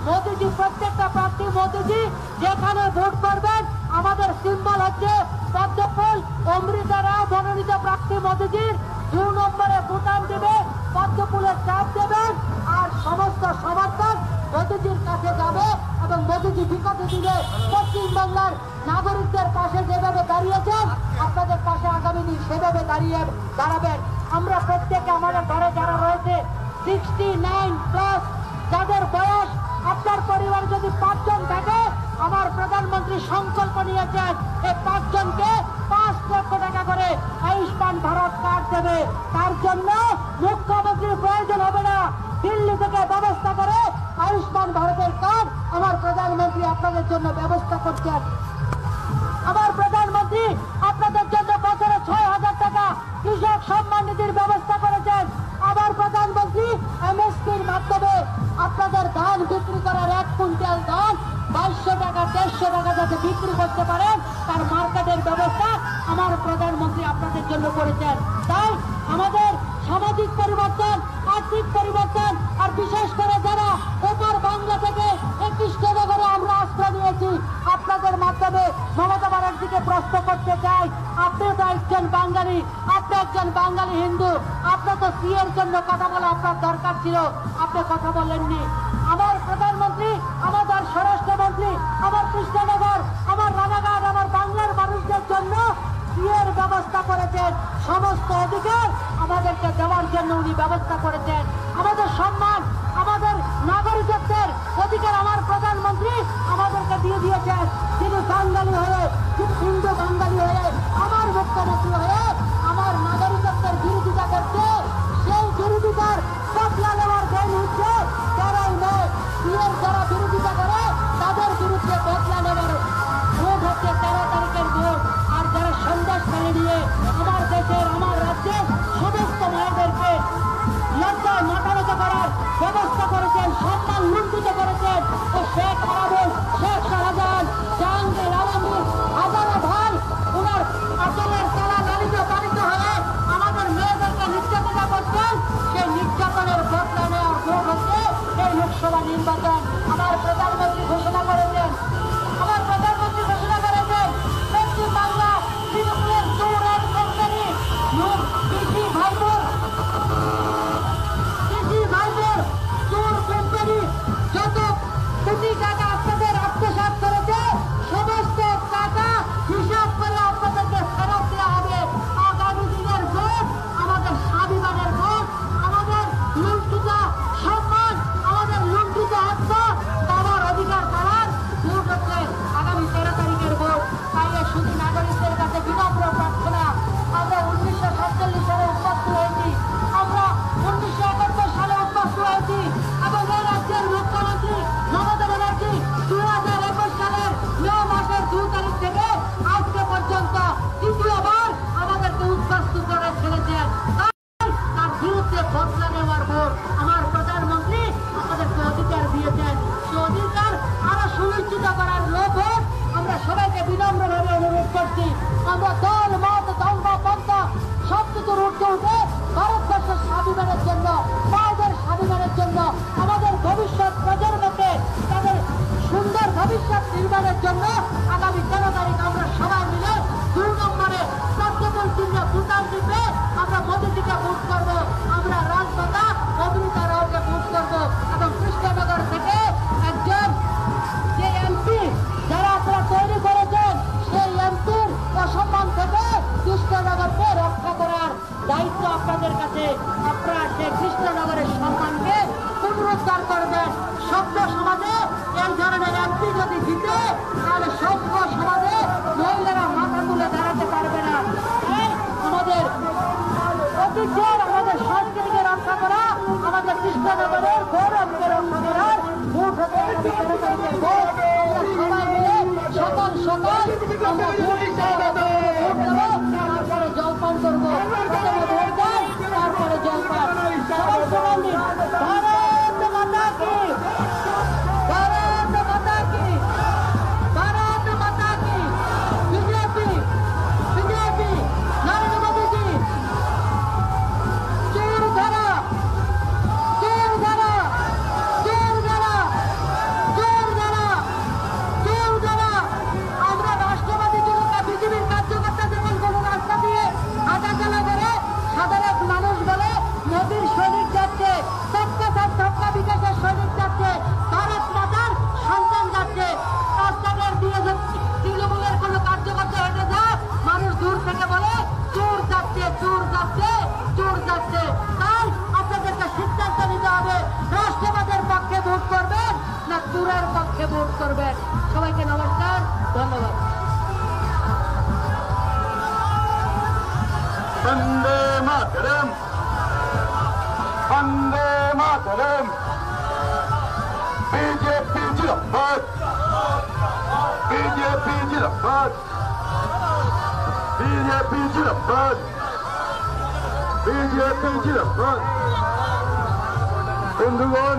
মোদীজি, প্রত্যেকটা প্রার্থী মোদীজি। যেখানে ভোট করবেন আমাদের সিম্বল হচ্ছে পদ্মফুল। অমৃতা রাও মনোনীত প্রার্থী মোদীজির 2 নম্বরে ভোটান দেবে, পদ্মফুলের চাপ দেবেন। আর সমস্ত সমর্থন মোদীজির কাছে যাবে এবং মোদীজি বিগত দিনে পশ্চিমবাংলার নাগরিকদের পাশে যেভাবে দাঁড়িয়েছেন আপনাদের পাশে আগামী দিন সেভাবে দাঁড়াবেন। আমরা প্রত্যেকে আমাদের ঘরে যারা রয়েছে 69+, যাদের বয়স, আপনার পরিবার যদি 5 জন থাকে, আমার প্রধানমন্ত্রী সংকল্প নিয়েছেন এই 5 জনকে 5 লক্ষ টাকা করে আয়ুষ্মান ভারত কার্ড দেবে। তার জন্য মুখ্যমন্ত্রীর প্রয়োজন হবে না, দিল্লি থেকে ব্যবস্থা করে আয়ুষ্মান ভারতের কার্ড আমার প্রধানমন্ত্রী আপনাদের জন্য ব্যবস্থা করছেন। আমার প্রধানমন্ত্রী আপনাদের জন্য বছরে 6,000 টাকা কৃষক সম্মান নিধির ব্যবস্থা করেছেন। আমার প্রধানমন্ত্রী এমএসপির মাধ্যমে আপনাদের ধান বিক্রি করার 1 কুইন্টাল ধান 2200 টাকা, 150 টাকা যাতে বিক্রি করতে পারেন তার মার্কেটের ব্যবস্থা আমার প্রধানমন্ত্রী আপনাদের জন্য করেছেন। তাই আমাদের সামাজিক পরিবর্তন, আর্থিক পরিবর্তন, আর বিশেষ করে যারা ওপার বাংলা থেকে কৃষ্ণনগরে আমরা আশ্রয় নিয়েছি, আপনাদের মাধ্যমে মমতা ব্যানার্জিকে প্রশ্ন করতে চাই, আপনি তো একজন বাঙালি, আপনি একজন বাঙালি হিন্দু, আপনার তো সিএর জন্য কথা বলা আপনার দরকার ছিল, আপনি কথা বলেননি। আমার প্রধানমন্ত্রী, আমাদের স্বরাষ্ট্রমন্ত্রী আমার কৃষ্ণনগর, আমার রানাঘাট, আমার বাংলার মানুষদের জন্য সিএর ব্যবস্থা করেছেন। সমস্ত অধিকার আমাদেরকে দেওয়ার জন্য উনি ব্যবস্থা করেছেন। আমাদের সম্মান, আমাদের নাগরিকত্বের অধিকার আমার প্রধানমন্ত্রী আমাদেরকে দিয়ে দিয়েছেন। তিনি বাঙালি হয়ে, হিন্দু বাঙালি হয়ে, আমার মুখ্যমন্ত্রী হয়ে আমার নাগরিকত্বের বিরোধিতা করছে। সেই বিরোধিতার বদলা নেওয়ার দিন হচ্ছে 13 মে। সিএর যারা বিরোধিতা করে তাদের বিরুদ্ধে বদলা নেওয়ার ভোট হচ্ছে 13 তারিখের ভোট। আর যারা সন্দেশ ফেলে নিয়ে আমার দেশের, আমার রাজ্যের সমস্ত মায়েদেরকে লজ্জায় মাথানত করার ব্যবস্থা করেছেন, সম্মান লুণ্ঠিত করেছেন, ও শেখ আরাবুল, শেখ শাহজাহান, জাহাঙ্গীর আলমগীর, হাজারো ভাই ওনার আচলের তালা লালিত পালিত হয়ে আমাদের মেয়েদেরকে নির্যাতনা করছেন। সেই নির্যাতনের বদলা নেওয়ার ভোট হচ্ছে এই লোকসভা নির্বাচন। আমার প্রধানমন্ত্রী ঘোষণা করেছেন, আমার প্রধানমন্ত্রী ঘোষণা করেছেন পশ্চিম বাংলা তৃণমূলের চোর এক কোম্পানি কৃষি ভাইবোর চোর কোম্পানি যত কোটি টাকা আপনাদের উন্নয়নের জন্য আগামী 13 তারিখ আমরা সবাই মিলে 2 নম্বরে পদ্মফুল চিহ্নে ভোটার দিতে আমরা মোদীজিকে ভোট করবো, আমরা রাজমাতা অমৃতা রাওকে ভোট করবো এবং কৃষ্ণনগর থেকে একজন যে এমপি যারা আপনারা তৈরি করেছেন সেই এমপির অসম্মান থেকে কৃষ্ণনগরকে রক্ষা করার দায়িত্ব আপনাদের কাছে। আপনারা সেই কৃষ্ণনগরের সম্মানকে পুনরুদ্ধার করবেন। সভ্য সমাজে এই ধরনের এমপি যদি জিতে তাহলে সভ্য সমাজে মহিলারা মাথা তুলে দাঁড়াতে পারবে না। আমাদের ঐতিহ্যের আমাদের সংস্কৃতিকে রক্ষা করা, আমাদের কৃষ্ণনগরের গৌরবকে রক্ষা করার ভোট হতে সবাই মিলে সকাল সকাল আমরা ভোট দেবো, তারপরে জলপান করবো, ভোট দেন তারপরে জলপান। সবাই সবাই দিন ভারত মাতা কি, ভারত মাতা কি, ভারত মাতা কি। বিজেপি বিজেপি নরেন্দ্র মোদীজি চোর ধরা, চোর ধরা, চোর ধরা, চোর ধরা, চোর ধরা। আমরা রাষ্ট্রবাদী জনতা বিজেপির কার্যকর্তা যখন কোনো রাস্তা দিয়ে হাঁটাচলা করে সাধারণ মানুষ বলে মোদীর সৈনিক যাচ্ছে, সবকা সাথ সবকা বিকাশের সৈনিক যাচ্ছে, ভারত মাতার সন্তান যাচ্ছে। রাস্তাঘাট দিয়ে তৃণমূলের কোনো কার্যকর্তা হেঁটে যায়, মানুষ দূর থেকে বলে চোর যাচ্ছে, চোর যাচ্ছে, চোর যাচ্ছে। তাই আপনাদেরকে সিদ্ধান্ত নিতে হবে, রাষ্ট্রবাদের পক্ষে ভোট করবেন না চোরের পক্ষে ভোট করবেন। সবাইকে নমস্কার, ধন্যবাদ। বন্দে মাতরম, বন্দে মাতরম। বিজেপি জিন্দাবাদ, বিজেপি জিন্দাবাদ, বিজেপি জিন্দাবাদ, বিজেপি জিন্দাবাদ। বন্ধুগণ,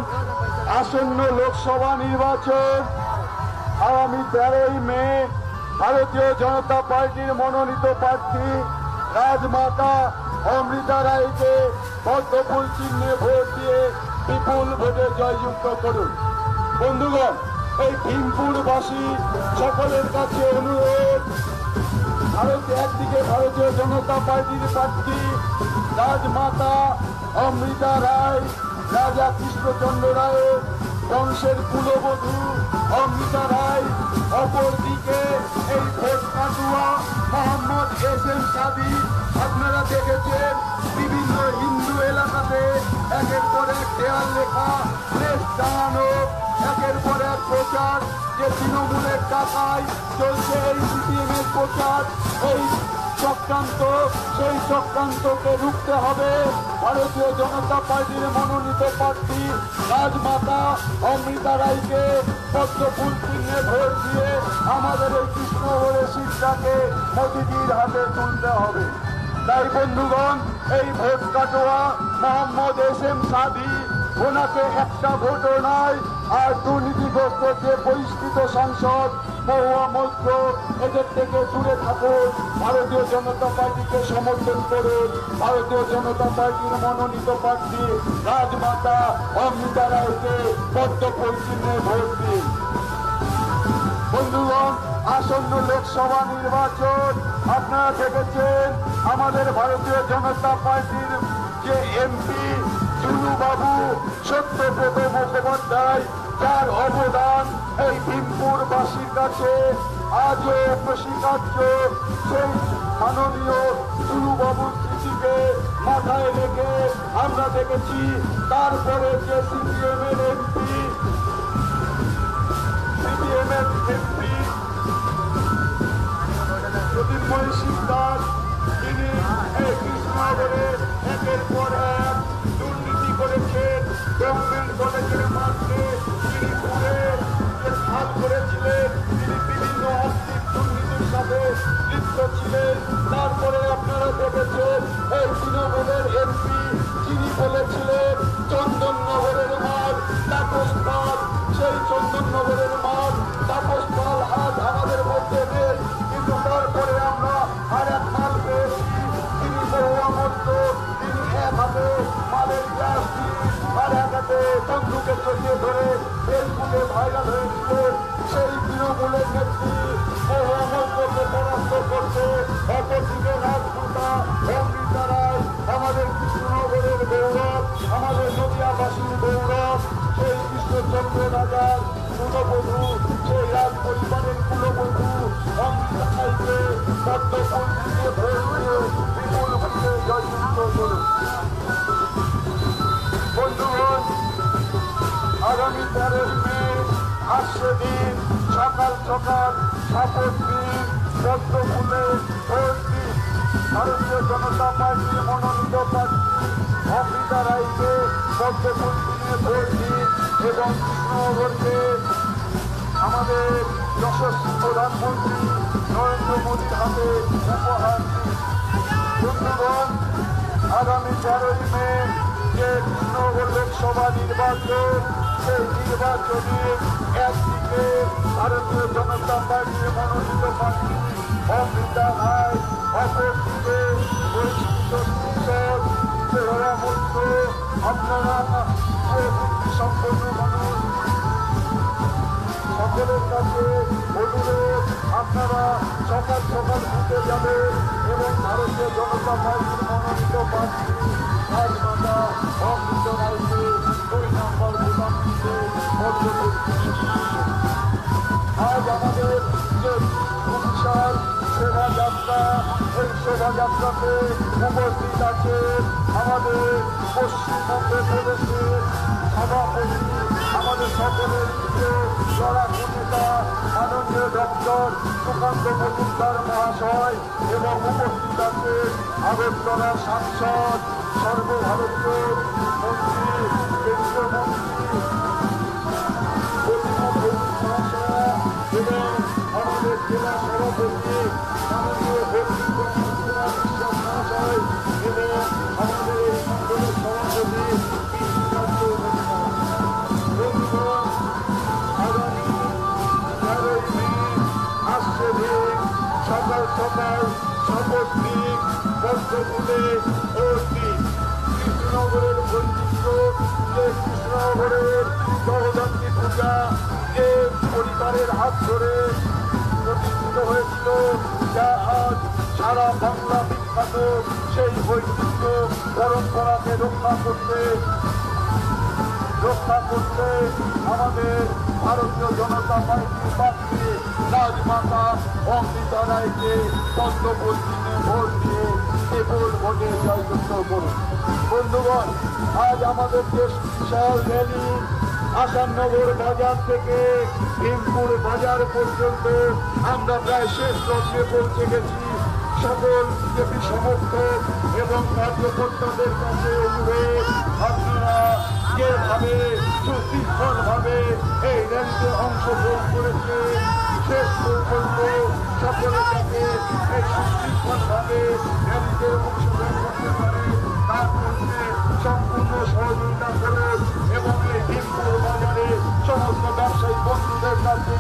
আসন্ন লোকসভা নির্বাচন আগামী 13ই মে ভারতীয় জনতা পার্টির মনোনীত প্রার্থী রাজমাতা অমৃতা রায়কে পদ্মফুল চিহ্নে ভোট দিয়ে বিপুল ভোটে জয়যুক্ত করুন। বন্ধুগণ, এই ভীমপুরবাসী সকলের কাছে অনুরোধ, একদিকে ভারতীয় জনতা পার্টির প্রার্থী রাজমাতা অমৃতা রায়, রাজা কৃষ্ণচন্দ্র রায়ের বংশের কুলবধূ অমৃতা রায়, অপরদিকে এই ভোট কাটুয়া মোহাম্মদ এস.এম. সাদি। আপনারা দেখেছেন বিভিন্ন হিন্দু এলাকাতে একের পর এক দেয়াল লেখা, প্রেস টাঙানো, একের পর এক প্রচার যে তৃণমূলের টাকায় চলছে এই সিপিএমের প্রচার, এই চক্রান্ত, সেই চক্রান্তকে রুখতে হবে। ভারতীয় জনতা পার্টির মনোনীত প্রার্থী রাজমাতা অমৃতা রায়কে পদ্মফুল চিহ্নে ভোট দিয়ে আমাদের এই কৃষ্ণনগরের সিটটাকে মোদীজির হাতে তুলতে হবে। তাই বন্ধুগণ, এই ভোট কাটোয়া মোহাম্মদ এস.এম. সাদি, ওনাকে একটা ভোটও নয়, আর দুর্নীতিগ্রস্ত যে বহিষ্কৃত সাংসদ মহুয়া মৈত্র, এদের থেকে দূরে থাকুন। ভারতীয় জনতা পার্টিকে সমর্থন করুন। ভারতীয় জনতা পার্টির মনোনীত প্রার্থী রাজমাতা অমৃতা রায়কে পদ্মফুল চিহ্নে ভোট দিন। বন্ধুগণ, আসন্ন লোকসভা নির্বাচন আপনারা দেখেছেন আমাদের ভারতীয় জনতা পার্টির যে এমপি চুনুবাবু সত্যব্রত মুখোপাধ্যায়, যার অবদান এই ভীমপুরবাসীর কাছে আজও অস্বীকার্য। সেই মাননীয় চুনুবাবুর স্মৃতিকে মাথায় রেখে আমরা দেখেছি তারপরে যে সিপিএমের এমপি জ্যোতির্ময় সিকদার, তিনি এই কৃষ্ণনগরে একের পর এক দুর্নীতি করেছেন। গভর্নমেন্ট কলেজের মাঠে তিনি ঘুরে যে কাজ করেছিলেন, তিনি বিভিন্ন আর্থিক দুর্নীতির সাথে লিপ্ত ছিলেন। তারপরে আপনারা দেখেছেন এই তৃণমূলের এমপি, যিনি বলেছিলেন চন্দননগরের মাঠ তাপস পাল, সেই চন্দননগরের মাঠ তাপস পাল আজ আমাদের মধ্যে নেই। কিন্তু তারপরে আমরা আর এক মাল পেয়েছি, তিনি মহুয়া মৈত্র, তিনি এক হাতে মালের গ্লাস আর এক হাতে বন্দুকে চড়িয়ে ধরে ফেসবুকে ভাইরাল হয়েছিলেন। সেই তৃণমূলের কুলবধূ, সেই রাজ পরিবারের কুলবধূ অমৃতা রায়কে পদ্মফুল দিয়ে ভোট দিয়ে বিপুল ভোটে জয়যুক্ত করুন। বন্ধুগণ, আগামী 13 মে আসছে দিন, সকাল সকাল শপথ নিন, পদ্মফুলে ভোট দিন। ভারতীয় জনতা পার্টির মনোনীত প্রার্থী অমৃতা রায়কে পদ্মফুল দিয়ে ভোট দিন এবং কৃষ্ণনগরকে আমাদের যশস্বী প্রধানমন্ত্রী নরেন্দ্র মোদীর হাতে উপহার দিন। বন্ধুগণ, আগামী 13 মে যে কৃষ্ণনগর লোকসভা নির্বাচন, সেই নির্বাচনে একদিকে ভারতীয় জনতা পার্টির মনোনীত প্রার্থী অমৃতা রায়, অপরদিকে পরিচিত শিক্ষক মূর্খ আপনারা সম্পন্ন মানুষ, সকলের কাছে অনুরোধ আপনারা সকাল সকাল ঘুরতে যাবেন এবং ভারতীয় জনতা পার্টির মনোনীত প্রার্থী রাজমাতা অমৃতা রায়কে 2 নম্বর বোতাম দিতে আজ আমাদের যে বিশাল শোভাযাত্রা, এই শোভাযাত্রাতে উপস্থিত আছে আমাদের পশ্চিমবঙ্গের প্রদেশের সভাপতি, আমাদের সকলের প্রিয় লড়াকু নেতা মাননীয় ডক্টর সুকান্ত মজুমদার মহাশয় এবং উপস্থিত আছে আগরতলার সাংসদ, সর্বভারতীয় মন্ত্রী, কেন্দ্রীয় মন্ত্রী এবং আমাদের জেলা সভাপতি মাননীয় বিশ্বাস মহাশয় এবং আমাদের এই মন্ডলের সভাপতি বন্ধুগণ, আগামী 13 মে আসছে দিন, সকাল সকাল শপথ নিন, পদ্মফুলে ভোট দিন। কৃষ্ণনগরের বৈচিত্র্য, যে কৃষ্ণনগরের জগদ্ধাত্রী পূজা যে পরিবারের হাত ধরে প্রতিষ্ঠিত হয়েছিল, যা আজ সারা বাংলা বিখ্যাত, সেই বৈচিত্র্য পরম্পরাকে রক্ষা করতে আমাদের ভারতীয় জনতা পার্টির প্রার্থী রাজমাতা অমৃতা রায়কে পদ্মফুল দিয়ে ভোট দিয়ে বিপুল ভোটে জয়যুক্ত করুন। বন্ধুগণ, আজ আমাদের যে বিশাল র্যালি আসাননগর বাজার থেকে ভীমপুর বাজার পর্যন্ত আমরা প্রায় শেষ লক্ষ্যে পৌঁছে গেছি। সকল বিজেপি সমর্থক এবং কার্যকর্তাদের কাছে অনুরোধ, আপনারা যেভাবে সুশৃঙ্খলভাবে এই র্যালিতে অংশগ্রহণ করেছে, শেষ পর্যন্ত সকলের কাছে এই সুশৃঙ্খলভাবে র্যালিতে অংশগ্রহণ করতে পারে তার মধ্যে সম্পূর্ণ সহযোগিতা করুন এবং এই ভীমপুর বাজারে সমস্ত ব্যবসায়ী বন্ধুদের কাছে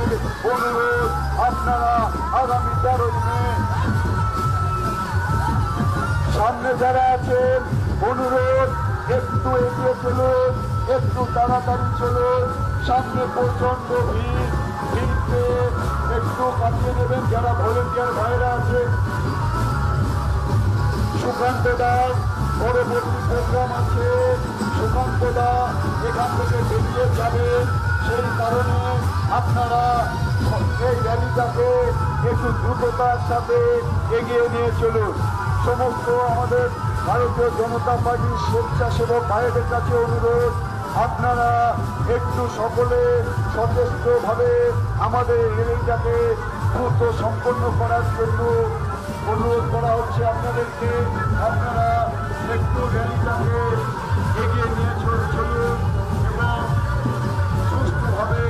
অনুরোধ, আপনারা আগামী 13 মে সামনে যারা আছেন অনুরোধ একটু এগিয়ে চলুন, একটু তাড়াতাড়ি চলুন, সামনে প্রচন্ড ভিড়কে একটু কাটিয়ে নেবেন। যারা ভলেন্টিয়ার ভাইরা আছেন, সুকান্ত দাস পরবর্তী প্রোগ্রাম আছে, সুকান্ত দা এখান থেকে বেরিয়ে যাবেন, সেই কারণে আপনারা এই র্যালিটাকে একটু দ্রুততার সাথে এগিয়ে নিয়ে চলুন। সমস্ত আমাদের ভারতীয় জনতা পার্টির স্বেচ্ছাসেবক ভাইদের কাছে অনুরোধ, আপনারা একটু সকলে সচেষ্টভাবে আমাদের র্যালিটাকে দ্রুত সম্পন্ন করার জন্য অনুরোধ করা হচ্ছে আপনাদেরকে। আপনারা একটু র্যালিটাকে এগিয়ে নিয়ে চলুন এবং সুস্থভাবে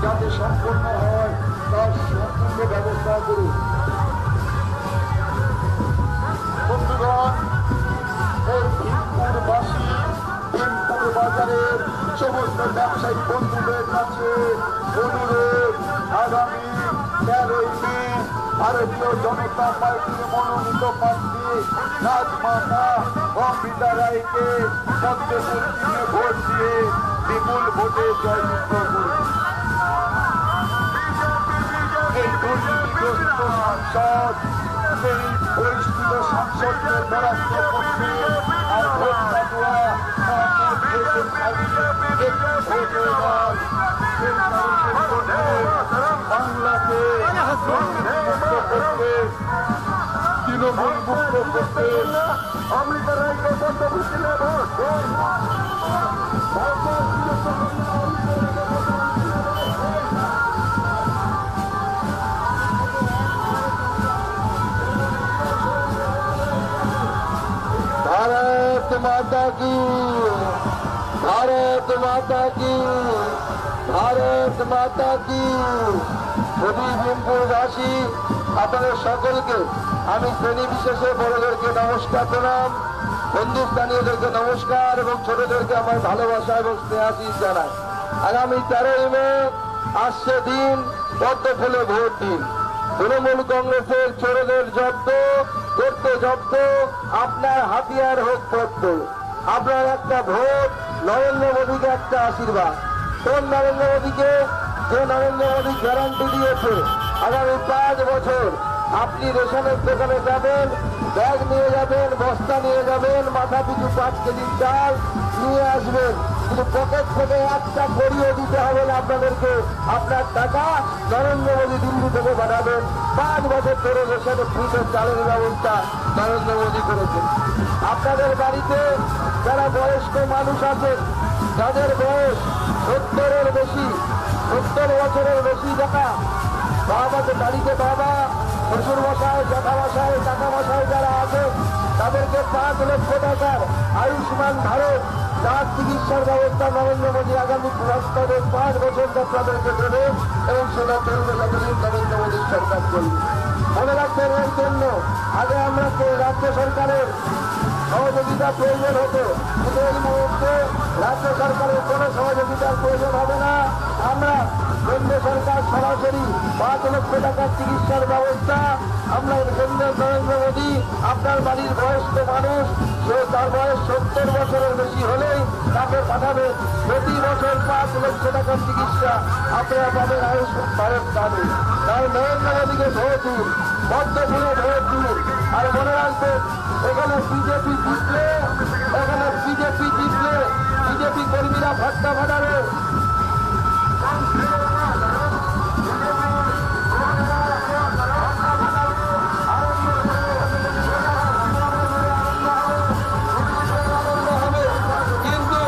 যাতে সম্পন্ন হয় তার সম্পূর্ণ ব্যবস্থা করুন। বন্ধুগণ, এই ভীমপুরবাসী, ভীমপুর বাজারের সমস্ত ব্যবসায়ী বন্ধুদের কাছে অনুরোধ, আগামী 13 মে ভারতীয় জনতা পার্টির মনোনীত প্রার্থী রাজমাতা অমৃতা রায়কে পদ্মফুল দিয়ে ভোট দিয়ে বিপুল ভোটে জয়যুক্ত করুন। এই দুর্নীতিগ্রস্ত সাংসদ, সেই পরিস্থিত সাংসদদের বরাদ্দ করতে আর ভোট কাটুয়া সেই তৃণমূল মুক্ত করতে অমৃতা রায়কে পদ্মভূষণ দিলে ভোট भारत माता की भारत माता की भारत माता की কবি বিমপুরবাসী আপনাদের সকলকে আমি শ্রেণী বিশেষে বড়দেরকে নমস্কার প্রণাম, হিন্দুস্তানীয়দেরকে নমস্কার এবং ছোটদেরকে আমার ভালোবাসা এবং স্নেহাশীষ জানাই। আগামী 13ই মে আসছে দিন, পদ্ম ফুলে ভোট দিন। তৃণমূল কংগ্রেসের চোরদের জব্দ করতে জব্দ, আপনার হাতিয়ার হোক পদ্ম। আপনার একটা ভোট, নরেন্দ্র মোদীকে একটা আশীর্বাদ। কোন নরেন্দ্র মোদীকে? যে নরেন্দ্র মোদী গ্যারান্টি দিয়েছে আগামী 5 বছর আপনি রেশনের দোকানে যাবেন, ব্যাগ নিয়ে যাবেন, বস্তা নিয়ে যাবেন, মাথা পিছু 5 কেজি চাল নিয়ে আসবেন, কিন্তু পকেট থেকে একটা করিয়ে দিতে হবে না আপনাদেরকে। আপনার টাকা নরেন্দ্র মোদী দিল্লি থেকে বানাবেন। 5 বছর ধরে রেশনে ফ্রিতে চালের ব্যবস্থা নরেন্দ্র মোদী করেছেন। আপনাদের বাড়িতে যারা বয়স্ক মানুষ আছেন, যাদের বয়স 70-এর বেশি, 70 বছরের বেশি টাকা, বাবাকে বাড়িতে বাবা, শ্বশুর মশাই, জ্যাঠা মশাই, কাকা মশাই যারা আছে তাদেরকে 5 লক্ষ টাকার আয়ুষ্মান ভারত যার চিকিৎসার ব্যবস্থা নরেন্দ্র মোদী আগামী 5 বছর তাদেরকে দেবে এবং সেটা চলবে যতদিন নরেন্দ্র মোদীর সরকার চলবে। মনে রাখবেন, এর জন্য আগে আমরা রাজ্য সরকারের সহযোগিতা প্রয়োজন হতো, কিন্তু এই মুহূর্তে রাজ্য সরকারের কোনো সহযোগিতার প্রয়োজন হবে না। আমরা কেন্দ্র সরকার সরাসরি 5 লক্ষ টাকার চিকিৎসার ব্যবস্থা আমরা কেন্দ্রের নরেন্দ্র মোদী আপনার বাড়ির বয়স্ক মানুষ, সে তার বয়স 70 বছরের বেশি হলেই তাকে পাঠাবে। প্রতি বছর 5 লক্ষ টাকার চিকিৎসা আপনারা পাবেন আয়ুষ্মান ভারত কার্ডে। তাই নরেন্দ্র মোদীকে ভোট দিন, পদ্ম ফুলে ভোট দিন। আর মনে রাখবেন, এখানে বিজেপি জিতলে বিজেপি কর্মীরা ভাট্টা ফাটাবে। কিন্তু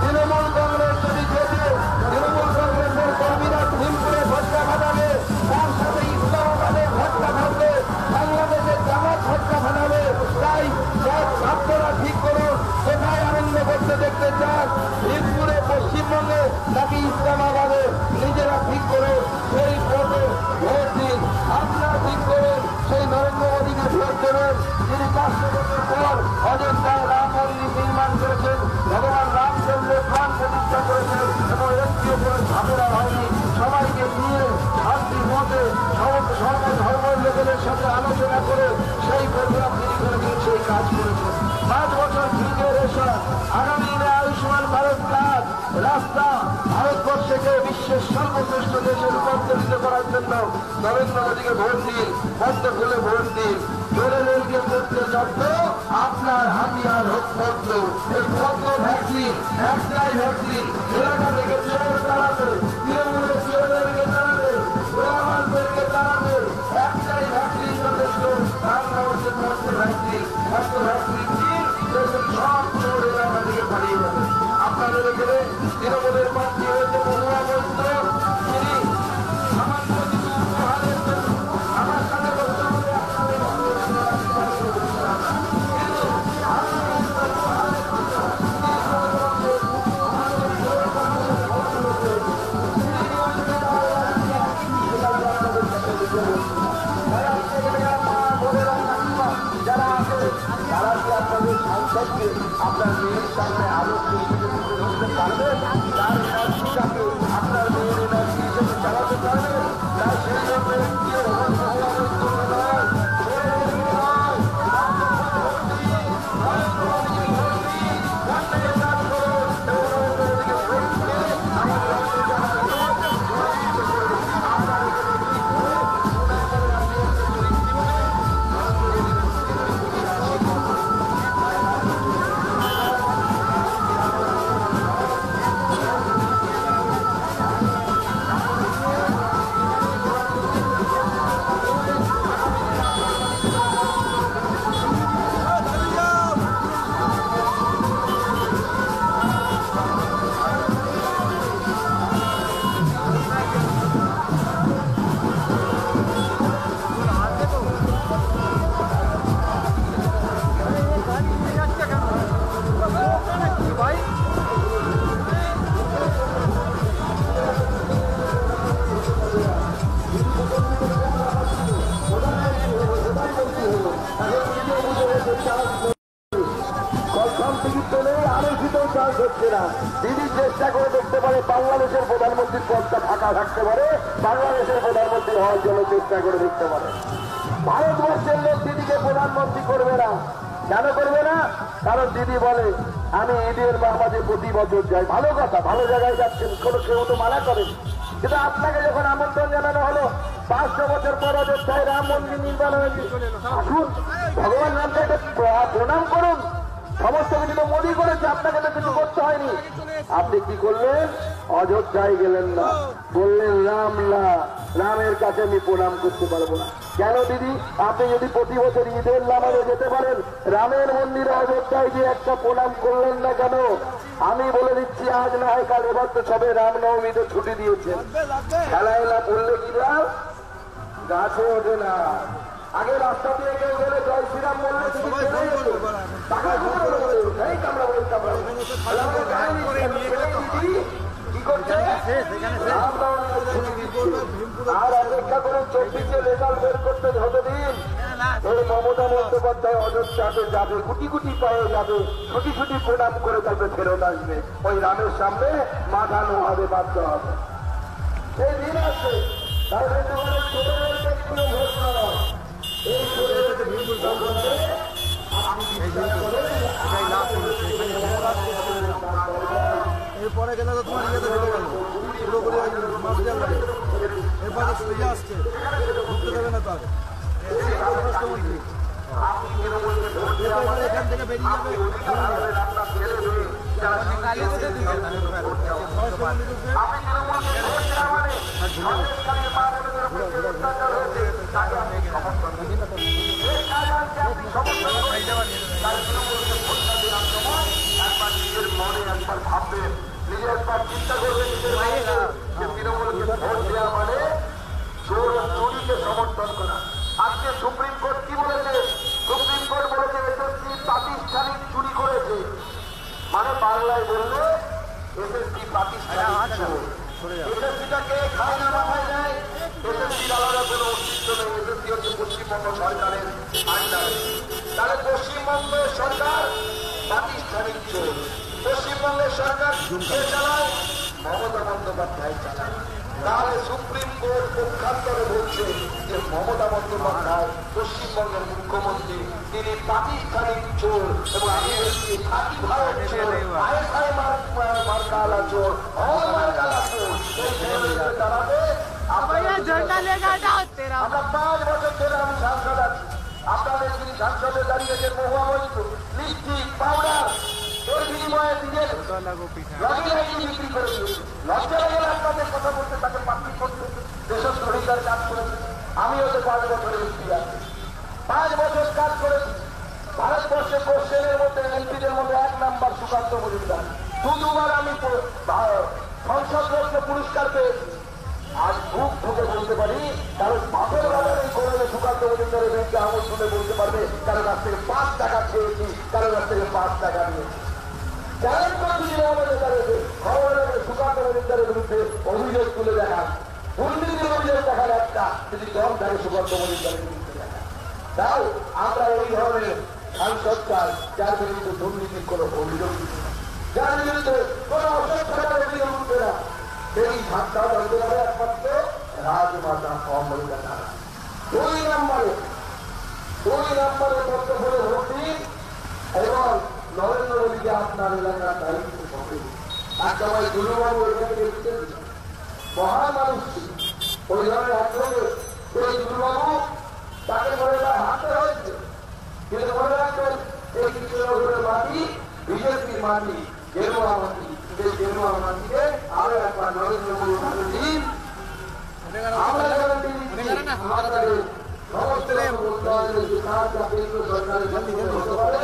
তৃণমূল কংগ্রেস যদি জেতে, তৃণমূল কংগ্রেসের কর্মীরা ভীমপুরে ভট্টা ফাটাবে, তার সাথে ইসলামাবাদের ভট্টা ফাটবে, বাংলাদেশের জামাত ভট্টা ফাটাবে। তাই সব ছাত্ররা ঠিক করুন কোথায় আনন্দ করতে দেখতে চান, ভীমপুরে, পশ্চিমবঙ্গে নাকি ইসলামাবাদে। নিজেরা ঠিক করুন, সেই ভোটে ভোট দিন। আপনারা ঠিক করুন, সেই নরেন্দ্র মোদীকে ভোট দেবেন যিনি 500 বছর পর অযোধ্যায় রাম মন্দির নির্মাণ করেছেন, ভগবান রামচন্দ্রের প্রাণ প্রতিষ্ঠা করেছেন এবং একটিও করে ঝামেলা হয়নি। সবাইকে নিয়ে শান্তি মতে সর্বধর্মের লোকেদের সাথে আলোচনা করে সেই প্রোগ্রাম তিনি করেছেন, সেই কাজ করেছেন। 5 বছর ফ্রিতে রেশন, আগামী দিনে আয়ুষ্মান ভারত কার্ড, রাস্তা, ভারতবর্ষকে বিশ্বের সর্বশ্রেষ্ঠ দেশে রূপান্তরিত করার জন্য নরেন্দ্র মোদীকে ভোট দিন, পদ্ম ফুলে ভোট দিন। চোরেদেরকে করতে জব্দ, আপনার হাতিয়ার হোক পদ্ম। এই পদ্ম ভ্যাকসিন, একটাই ভ্যাকসিন, এলাকা থেকে চোর তাড়াবে, তৃণমূলের চোরদেরকে তাড়াবে, গোলামালদেরকে তাড়াবে। একটাই ভ্যাকসিন যথেষ্ট, তার নাম হচ্ছে পদ্ম ভ্যাকসিন। পদ্ম ভ্যাকসিন দিন, দেখবেন সব চোর এলাকা থেকে পালিয়ে যাবে। আপনাদের এখানে তৃণমূলের প্রার্থী হয়েছে মহুয়া মৈত্র, তিনি সামান্য কিছু উপহারের জন্য আমার সাথে বলতে হবে আপনাদের যারা আছে তারা কি আপনাদের সাংসদকে আপনার মেয়ের সামনে আলো ধরতে পারবেন? তার এনার্জিটাকে আপনার মেয়ের এনার্জি হিসেবে চালাতে পারবেন? তার সেই জন্য কনফার্ম টিকিট তো নেই, আলোচিতও চান্স হচ্ছে না। দিদি চেষ্টা করে দেখতে পারে, বাংলাদেশের প্রধানমন্ত্রীর পদটা ফাঁকা থাকতে পারে, বাংলাদেশের প্রধানমন্ত্রী হওয়ার জন্য চেষ্টা করে দেখতে পারে। ভারতবর্ষের লোক দিদিকে প্রধানমন্ত্রী করবে না। কেন করবে না? কারণ দিদি বলে আমি ঈদের নামাজে প্রতি বছর যাই। ভালো কথা, ভালো জায়গায় যাচ্ছেন, কোনো কেউ তো মানা করেন। কিন্তু আপনাকে যখন আমন্ত্রণ জানানো হলো 500 বছর পর অযোধ্যায় রাম মন্দির নির্মাণ হয়েছে, আসুন ভগবান রামকে প্রণাম করুন। সমস্ত কিছু তো মোদী করেছে, আপনাকে তো কিছু করতে হয়নি। আপনি কি করলেন? অযোধ্যায় গেলেন না, বললেন রাম না, রামের কাছে আমি প্রণাম করতে পারবো না। কেন দিদি? আপনি যদি প্রতি বছর ঈদের নামাজে যেতে পারেন, রামের মন্দিরে অযোধ্যায় গিয়ে একটা প্রণাম করলেন না কেন? আমি বলে দিচ্ছি, আজ না হয় কাল, এবার তো সবে রামনবমীতে ছুটি দিয়েছেন। খেলায় না পড়লে কি লাভ? গাছও ওঠে না। আগে রাস্তা দিয়ে কেউ গেলে জয় শ্রীরাম বললে কি করছে? আর অপেক্ষা করে 24-এ রেজাল্ট বের করতে যতদিন এই মমতা বন্দ্যোপাধ্যায় অযোধ্যাতে যাবে, কুটি কুটি পায়ে যাবে, ছুটি ছুটি প্রণাম করে তাকে ফেরত আসবে। ওই রামের সামনে মাথা নোহাবে, বাধ্য হবে। সেই দিন আছে, তার ছোট ঘোষণা নয়। এই এরপরে গেলে তো তোমার ইয়েতে ঢুকে গেল পুরোপুরি মাসিয়া লাগে। এরপরে সোজা আসছে, ঢুকতে দেবে না তার স্বরাষ্ট্রমন্ত্রী। এখান থেকে বেরিয়ে যাবে ভাববেন, নিজে একবার চিন্তা করবেন, তৃণমূলকে ভোট দেওয়া মানে চোর চুরিকে সমর্থন করা। আজকে সুপ্রিম কোর্ট কি বলেছে? সুপ্রিম কোর্ট বলেছে এসএসসি প্রাতিষ্ঠানিক চুরি করেছে, মানে বাংলায় বললে এসএসসি প্রাতিষ্ঠানিক চোর। এসএসসিটাকে খায় না মাথায় নেয়, এসএসসির আলাদা কোনো অস্তিত্ব নেই। এসএসসি হচ্ছে পশ্চিমবঙ্গ সরকারের আন্ডারে। তাহলে পশ্চিমবঙ্গের সরকার প্রাতিষ্ঠানিক চোর। পশ্চিমবঙ্গের সরকার কে চালায়? মমতা বন্দ্যোপাধ্যায় চালায়। তাহলে সুপ্রিম কোর্ট পক্ষান্তরে বলছে যে মমতা বন্দ্যোপাধ্যায় পশ্চিমবঙ্গের মুখ্যমন্ত্রী, তিনি প্রাতিষ্ঠানিক চোর। এবং আমি বলছি খাঁটি ভারত চোর, আইএসআই মার্কালা চোর, হলমার্কালা চোর। এই চোরদের দাঁড়াবে আমরা 5 বছর ধরে আমি সাংসদ আছি। আপনাদের যিনি সাংসদে দাঁড়িয়েছে মহুয়া মৈত্র, লিপস্টিক, পাউডার, এর বিনিময়ে নিজের বিক্রি করে দিয়েছে। লজ্জা লাগে আপনাদের কথা বলতে, তাকে পার্টি করতে, দেশদ্রোহিতার কাজ করেছে। আমিও তো 5 বছরের এমপি আছি, 5 বছর কাজ করেছি। ভারতবর্ষে কোশ্চেনের মধ্যে এমপিদের মধ্যে 1 নাম্বার সুকান্ত মজুমদার। 2-2বার আমি সংসদ রত্ন পুরস্কার পেয়েছি। আজ বুক ঢুকে বলতে পারি, কারণ বাপের বাজারে করলে সুকান্ত মজুমদারের বিরুদ্ধে আমল শুনে বলতে পারবে, কারো কাছ থেকে 5 টাকা খেয়েছি, কারো কাছ থেকে 5 টাকা নিয়েছি। চ্যালেঞ্জ করছি খবরের সুকান্ত মজুমদারের বিরুদ্ধে অভিযোগ তুলে দেখান, দুর্নীতির অভিযোগ দেখান একটা, যদি দম থাকে সুকান্ত মজুমদারের বিরুদ্ধে দেখান। তাই আমরা এই ধরনের সাংসদ চাই যার বিরুদ্ধে দুর্নীতির কোনো অভিযোগ, যার বিরুদ্ধে কোনো অসত্যতার অভিযোগ উঠবে না। সেই ভাবটা বলতে পারে একমাত্র রাজমাতা অমরিকা দ্বারা। 2 নম্বরে বক্তব্যে ভোট দিন এবং নরেন্দ্র মোদীকে আপনার এলাকার দায়িত্ব হবে। আর সবাই দুর্বাবু এখানে দেখতে মহান মানুষ, ওই ধরনের আগ্রহে সেই দুর্বাবু তাকে মনে হাতে হয়েছে। কিন্তু মনে রাখবেন, এই কৃষ্ণনগরের মাটি বিজেপির মাটি, গেরুয়া মাটি। সেই গেরুয়া মাটিকে আরো একবার নরেন্দ্র মোদী দিন। আমরা গ্যারান্টি দিচ্ছি, আমাদের সমস্ত উন্নয়নের যে কাজ যা কেন্দ্র সরকারের মাধ্যমে হতে পারে,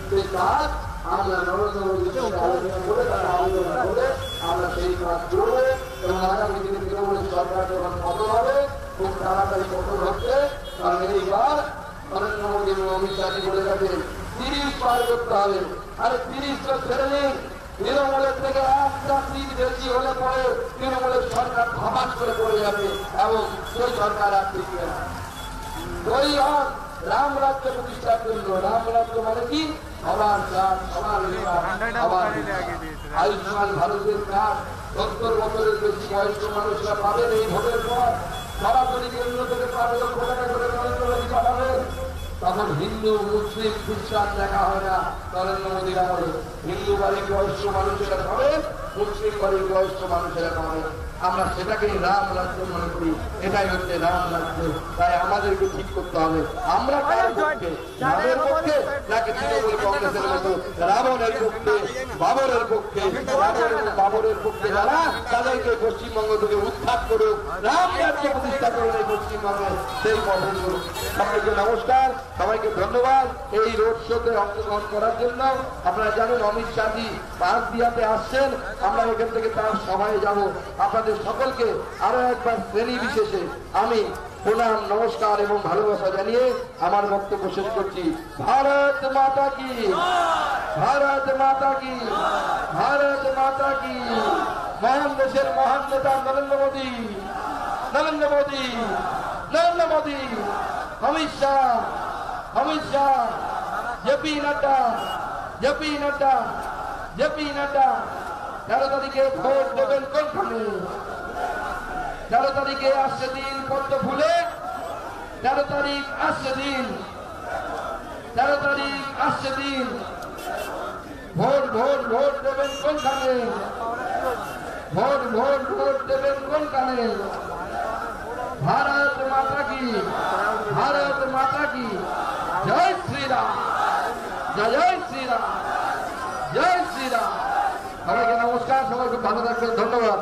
সেই কাজ আমরা নরেন্দ্র মোদীকে আলোচনা করে, তারা আলোচনা করে আমরা সেই কাজ করবো। এবং আগামী দিনে তৃণমূলের সরকার যখন পতন হবে, খুব তাড়াতাড়ি পতন হচ্ছে, কারণ এইবার নরেন্দ্র মোদী এবং অমিত শাহজি বলে গেছেন 30 পার করতে হবে। আরে 30 তো ছেড়ে নেই, তৃণমূলের থেকে একটা সিট বেশি হলে পরে তৃণমূলের সরকার ধপাস করে পড়ে যাবে এবং সেই সরকার আর টিকবে না। রাম রাজ্য প্রতিষ্ঠার জন্য। রাম রাজ্য মানে কি? সবার কাজ, সবার সবার আয়ুষ্মান ভারতের কাজ 70 বছরের বেশি বয়স্ক মানুষরা পাবেন এই ভোটের পর। সরাসরি কেন্দ্র থেকে 5 লক্ষ টাকা করে নরেন্দ্র মোদী পাঠাবেন। তখন হিন্দু, মুসলিম, খ্রিস্টান দেখা হয় না নরেন্দ্র মোদীর আমলে। হিন্দু বাড়ির বয়স্ক মানুষেরা পাবেন, মুসলিম বাড়ির বয়স্ক মানুষেরা পাবেন। আমরা সেটাকে রাম রাজ্য মনে করি, এটাই হচ্ছে রাম রাজ্য। তাই আমাদেরকে ঠিক করতে হবে আমরা কার পক্ষে, রামের পক্ষে নাকি তৃণমূল কংগ্রেসের মতো রাবণের পক্ষে, বাবরের পক্ষে। রাবণ এবং বাবরের পক্ষে যারা, তাদেরকে পশ্চিমবঙ্গ থেকে উদ্ধার করুক, রাম রাজ্য প্রতিষ্ঠা করুন এই পশ্চিমবঙ্গে, সেই পথে চলুন। সবাইকে নমস্কার, সবাইকে ধন্যবাদ এই রোড শোতে অংশগ্রহণ করার জন্য। আপনারা জানেন অমিত শাহজি পাঁচদিয়াতে আসছেন, আমরা এখান থেকে তার সভায় যাব। আপনাদের সকলকে আরো একবার শ্রেণী বিশেষে আমি প্রণাম, নমস্কার এবং ভালোবাসা জানিয়ে আমার বক্তব্য শেষ করছি। ভারত মাতা কি, ভারত মাতা কি, ভারত মাতা কি। মহান দেশের মহান নেতা Narendra Modi, Narendra Modi, Narendra Modi, Amit Shah, Amit Shah, JP Nadda, JP Nadda, JP Nadda. 13 তারিখে ভোট দেবেন কোনখানে? 13 তারিখে আসছে দিন পদ্ম ফুলে, 13 তারিখ আসছে দিন, 13 তারিখ আসছে দিন। ভোট ভোট ভোট দেবেন কোনখানে? ভোট ভোট ভোট দেবেন কোনখানে? ভারত মাতা কি, ভারত মাতা কি। জয় শ্রীরাম, জয় শ্রীরাম, জয় শ্রীরাম। সবাইকে নমস্কার, সবাই খুব ভালো থাকবেন, ধন্যবাদ।